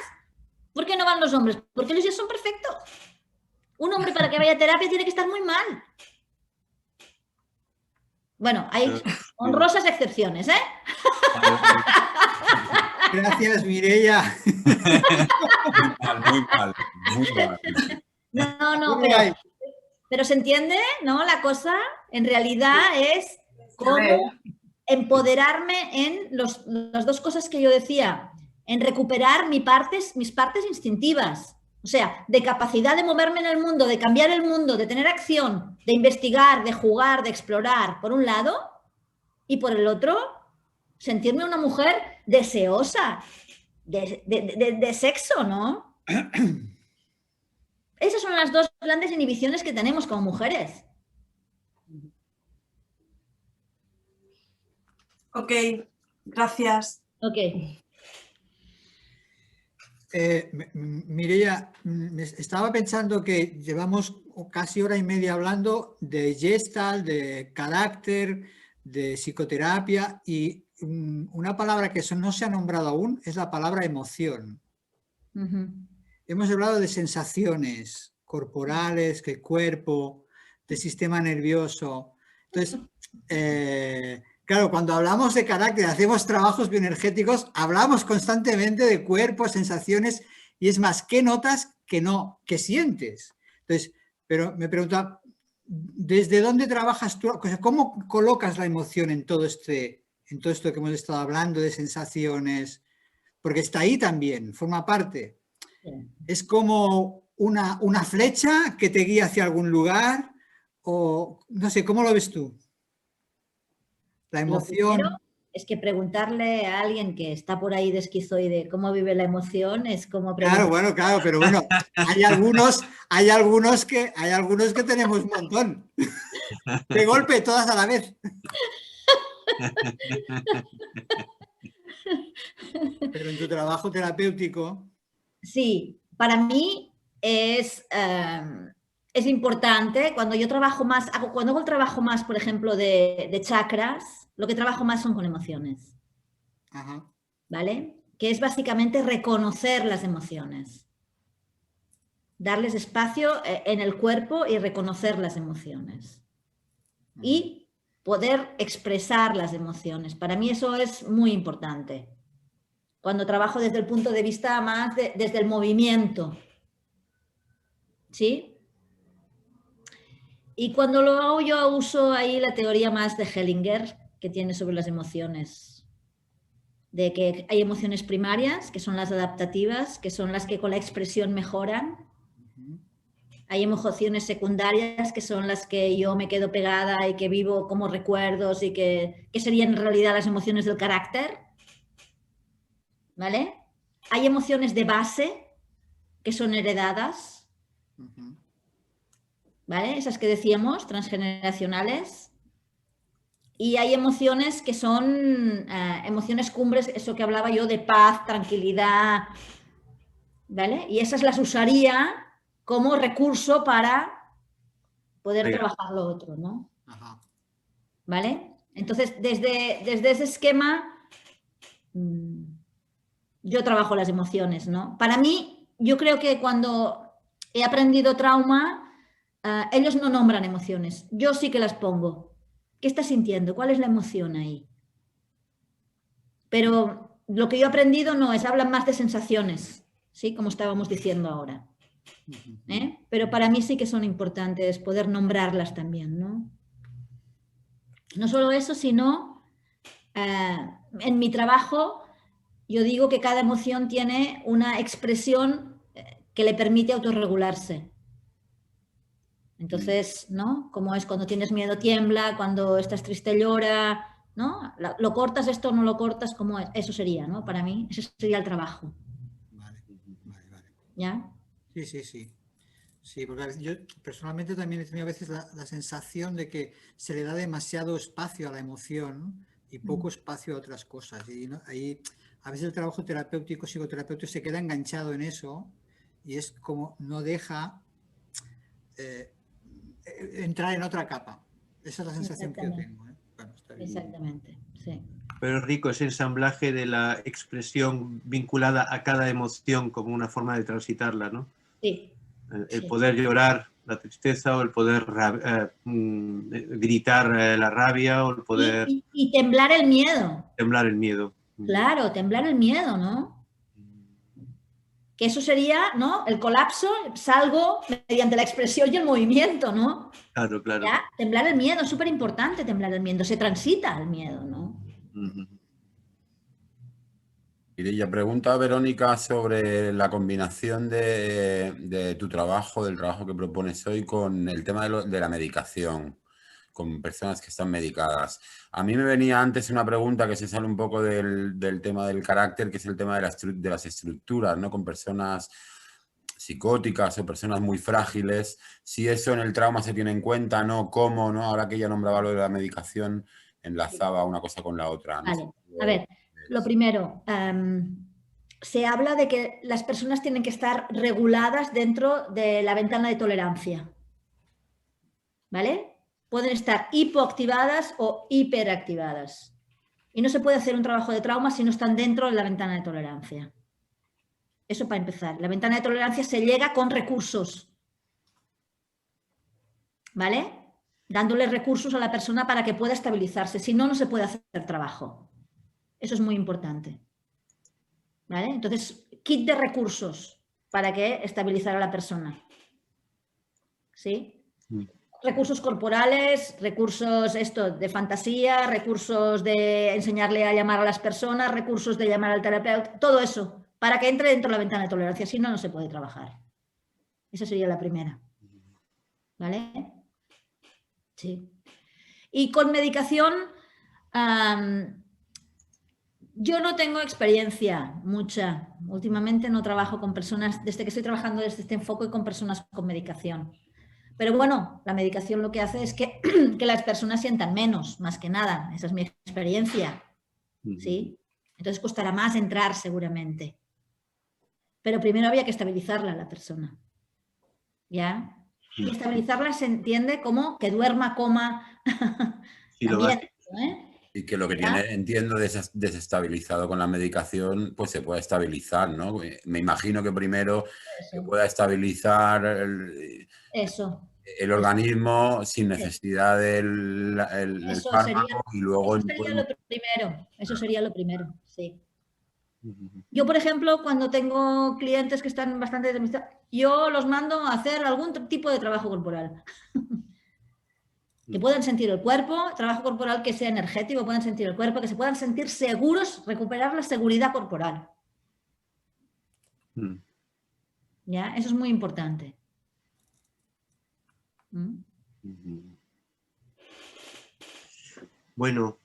¿Por qué no van los hombres? Porque ellos ya son perfectos. Un hombre para que vaya a terapia tiene que estar muy mal. Bueno, hay honrosas excepciones, ¿eh?
Gracias, Mireia.
Muy mal.
No, pero se entiende, ¿no? La cosa en realidad es cómo empoderarme en las dos cosas que yo decía, en recuperar mis partes instintivas, o sea, de capacidad de moverme en el mundo, de cambiar el mundo, de tener acción, de investigar, de jugar, de explorar, por un lado, y por el otro, sentirme una mujer deseosa de sexo, ¿no? Esas son las dos grandes inhibiciones que tenemos como mujeres.
Ok, gracias.
Ok.
Mireia, estaba pensando que llevamos casi hora y media hablando de Gestalt, de carácter, de psicoterapia y una palabra que no se ha nombrado aún es la palabra emoción. Hemos hablado de sensaciones corporales, que el cuerpo, del sistema nervioso. Entonces, claro, cuando hablamos de carácter, hacemos trabajos bioenergéticos, hablamos constantemente de cuerpo, sensaciones, y es más, ¿qué notas que sientes? Entonces, pero me preguntaba, ¿desde dónde trabajas tú? O sea, ¿cómo colocas la emoción en todo esto que hemos estado hablando de sensaciones? Porque está ahí también, forma parte. Es como una flecha que te guía hacia algún lugar, o no sé, ¿cómo lo ves tú? La emoción.
Es que preguntarle a alguien que está por ahí de esquizoide cómo vive la emoción es como preguntar...
Claro, pero bueno, hay algunos que tenemos un montón. De golpe, todas a la vez. Pero en tu trabajo terapéutico...
Sí, para mí es importante, cuando yo trabajo más, cuando hago el trabajo más, por ejemplo, de chakras, lo que trabajo más son con emociones.
Ajá.
¿Vale? Que es básicamente reconocer las emociones. Darles espacio en el cuerpo y reconocer las emociones. Y poder expresar las emociones. Para mí eso es muy importante. Cuando trabajo desde el punto de vista más desde el movimiento. ¿Sí? Y cuando lo hago yo uso ahí la teoría más de Hellinger que tiene sobre las emociones. De que hay emociones primarias, que son las adaptativas, que son las que con la expresión mejoran. Hay emociones secundarias, que son las que yo me quedo pegada y que vivo como recuerdos y que serían en realidad las emociones del carácter. ¿Vale? Hay emociones de base, que son heredadas. ¿Vale? Esas que decíamos, transgeneracionales. Y hay emociones que son emociones cumbres, eso que hablaba yo de paz, tranquilidad, ¿vale? Y esas las usaría como recurso para poder trabajar lo otro, ¿no?
Ajá.
¿Vale? Entonces, desde ese esquema, yo trabajo las emociones, ¿no? Para mí, yo creo que cuando he aprendido trauma, ellos no nombran emociones, yo sí que las pongo. ¿Qué estás sintiendo? ¿Cuál es la emoción ahí? Pero lo que yo he aprendido no es, hablan más de sensaciones, ¿sí? Como estábamos diciendo ahora. Pero para mí sí que son importantes poder nombrarlas también, ¿no? No solo eso, sino en mi trabajo yo digo que cada emoción tiene una expresión que le permite autorregularse. Entonces, ¿no? Como es cuando tienes miedo tiembla, cuando estás triste llora, ¿no? ¿Lo cortas esto o no lo cortas? ¿Cómo es? Eso sería, ¿no? Para mí, ese sería el trabajo.
Vale.
¿Ya?
Sí. Sí, porque yo personalmente también he tenido a veces la sensación de que se le da demasiado espacio a la emoción y poco espacio a otras cosas. Y ¿no? Ahí a veces el trabajo terapéutico, psicoterapéutico se queda enganchado en eso y es como no deja entrar en otra capa. Esa es la sensación que yo tengo. Bueno,
exactamente, sí.
Pero rico ese ensamblaje de la expresión vinculada a cada emoción como una forma de transitarla, ¿no?
Sí.
El poder llorar la tristeza o el poder gritar la rabia o el poder...
Y temblar el miedo.
Temblar el miedo.
Claro, temblar el miedo, ¿no? Que eso sería, ¿no? El colapso, salgo mediante la expresión y el movimiento, ¿no?
Claro.
¿Ya? Temblar el miedo, es súper importante temblar el miedo, se transita el miedo, ¿no?
Y ya pregunta a Verónica sobre la combinación de tu trabajo, del trabajo que propones hoy, con el tema de la medicación, con personas que están medicadas. A mí me venía antes una pregunta que se sale un poco del tema del carácter, que es el tema de las estructuras, ¿no? Con personas psicóticas o personas muy frágiles, si eso en el trauma se tiene en cuenta, ¿no? ¿Cómo, no? Ahora que ella nombraba lo de la medicación, enlazaba una cosa con la otra. ¿No?
Vale, a ver, lo primero, se habla de que las personas tienen que estar reguladas dentro de la ventana de tolerancia, ¿vale? Pueden estar hipoactivadas o hiperactivadas. Y no se puede hacer un trabajo de trauma si no están dentro de la ventana de tolerancia. Eso para empezar. La ventana de tolerancia se llega con recursos, ¿vale? Dándole recursos a la persona para que pueda estabilizarse. Si no, no se puede hacer trabajo. Eso es muy importante. ¿Vale? Entonces, kit de recursos para que estabilizar a la persona. ¿Sí? Recursos corporales, recursos de fantasía, recursos de enseñarle a llamar a las personas, recursos de llamar al terapeuta, todo eso, para que entre dentro de la ventana de tolerancia. Si no, no se puede trabajar. Esa sería la primera. ¿Vale? Sí. Y con medicación, Yo no tengo experiencia, mucha. Últimamente no trabajo con personas, desde que estoy trabajando desde este enfoque con personas con medicación. Pero bueno, la medicación lo que hace es que las personas sientan menos, más que nada. Esa es mi experiencia. ¿Sí? Entonces costará más entrar seguramente. Pero primero había que estabilizarla a la persona. ¿Ya? Y estabilizarla se entiende como que duerma, coma.
Sí, lo
También,
básico.
¿eh?
Y que lo que tiene, entiendo, desestabilizado con la medicación, pues se puede estabilizar, ¿no? Me imagino que primero se pueda estabilizar el organismo sin necesidad del fármaco y luego...
Eso sería lo primero, sí. Yo, por ejemplo, cuando tengo clientes que están bastante determinados, yo los mando a hacer algún tipo de trabajo corporal. Que puedan sentir el cuerpo, trabajo corporal que sea energético, puedan sentir el cuerpo, que se puedan sentir seguros, recuperar la seguridad corporal. ¿Ya? Eso es muy importante.
Bueno,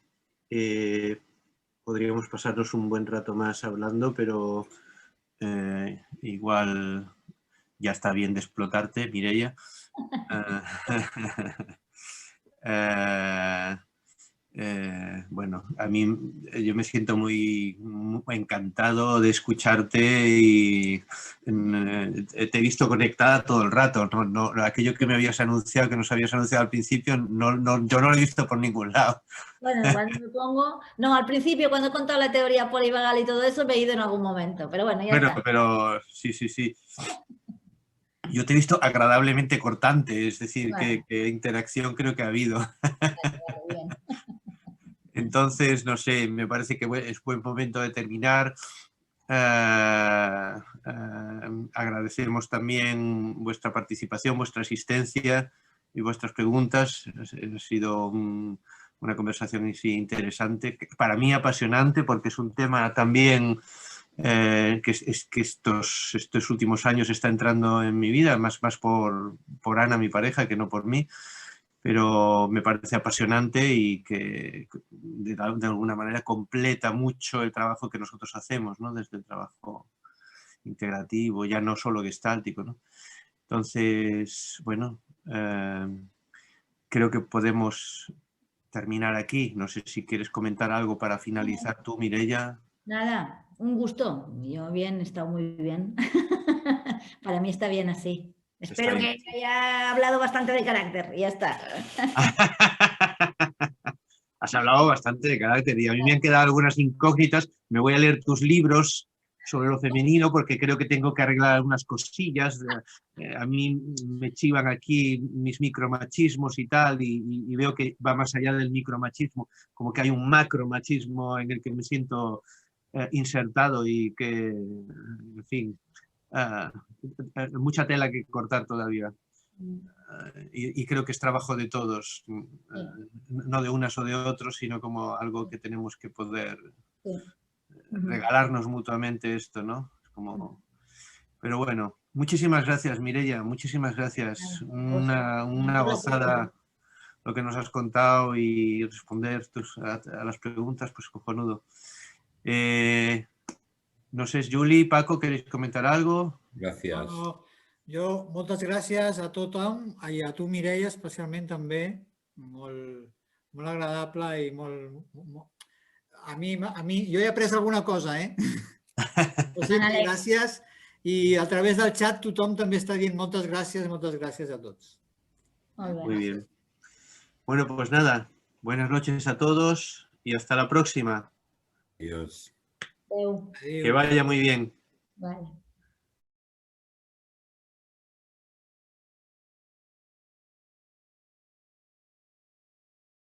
podríamos pasarnos un buen rato más hablando, pero igual ya está bien de explotarte, Mireia. Bueno, a mí yo me siento muy encantado de escucharte y te he visto conectada todo el rato. No, aquello que me habías anunciado, que nos habías anunciado al principio, yo no lo he visto por ningún lado.
Bueno, cuando me pongo... No, al principio cuando he contado la teoría polivagal y todo eso me he ido en algún momento, pero bueno, ya está.
Pero sí. Yo te he visto agradablemente cortante, es decir,
Vale.
que interacción creo que ha habido.
Bien.
Entonces, no sé, me parece que es buen momento de terminar. Agradecemos también vuestra participación, vuestra asistencia y vuestras preguntas. Ha sido una conversación interesante, para mí apasionante, porque es un tema también que estos últimos años está entrando en mi vida, más por Ana, mi pareja, que no por mí. Pero me parece apasionante y que de alguna manera completa mucho el trabajo que nosotros hacemos, ¿no? Desde el trabajo integrativo, ya no solo gestáltico, ¿no? Entonces, bueno, creo que podemos terminar aquí. No sé si quieres comentar algo para finalizar tú, Mireia.
Nada, un gusto. Yo bien, he estado muy bien. Para mí está bien así. Espero que haya hablado bastante de carácter y ya está.
Has hablado bastante de carácter y a mí me han quedado algunas incógnitas. Me voy a leer tus libros sobre lo femenino porque creo que tengo que arreglar algunas cosillas. A mí me chivan aquí mis micromachismos y tal y veo que va más allá del micromachismo, como que hay un macromachismo en el que me siento insertado y que, en fin, mucha tela que cortar todavía. Y creo que es trabajo de todos, no de unas o de otros, sino como algo que tenemos que poder regalarnos mutuamente esto, ¿no? Pero bueno, muchísimas gracias, Mireia, muchísimas gracias. Una gozada lo que nos has contado y responder a las preguntas, pues cojonudo. No sé, Juli, Paco, ¿queréis comentar algo?
Gracias.
Jo, moltes gràcies a tothom i a tu, Mireia, especialment també. Molt agradable i molt... A mi, jo he après alguna cosa, O sigui, gràcies. I a través del xat tothom també està dient moltes gràcies a tots.
Muy bien. Bueno, pues nada, buenas noches a todos y hasta la próxima.
Adiós.
Que vaya muy bien.
Vale.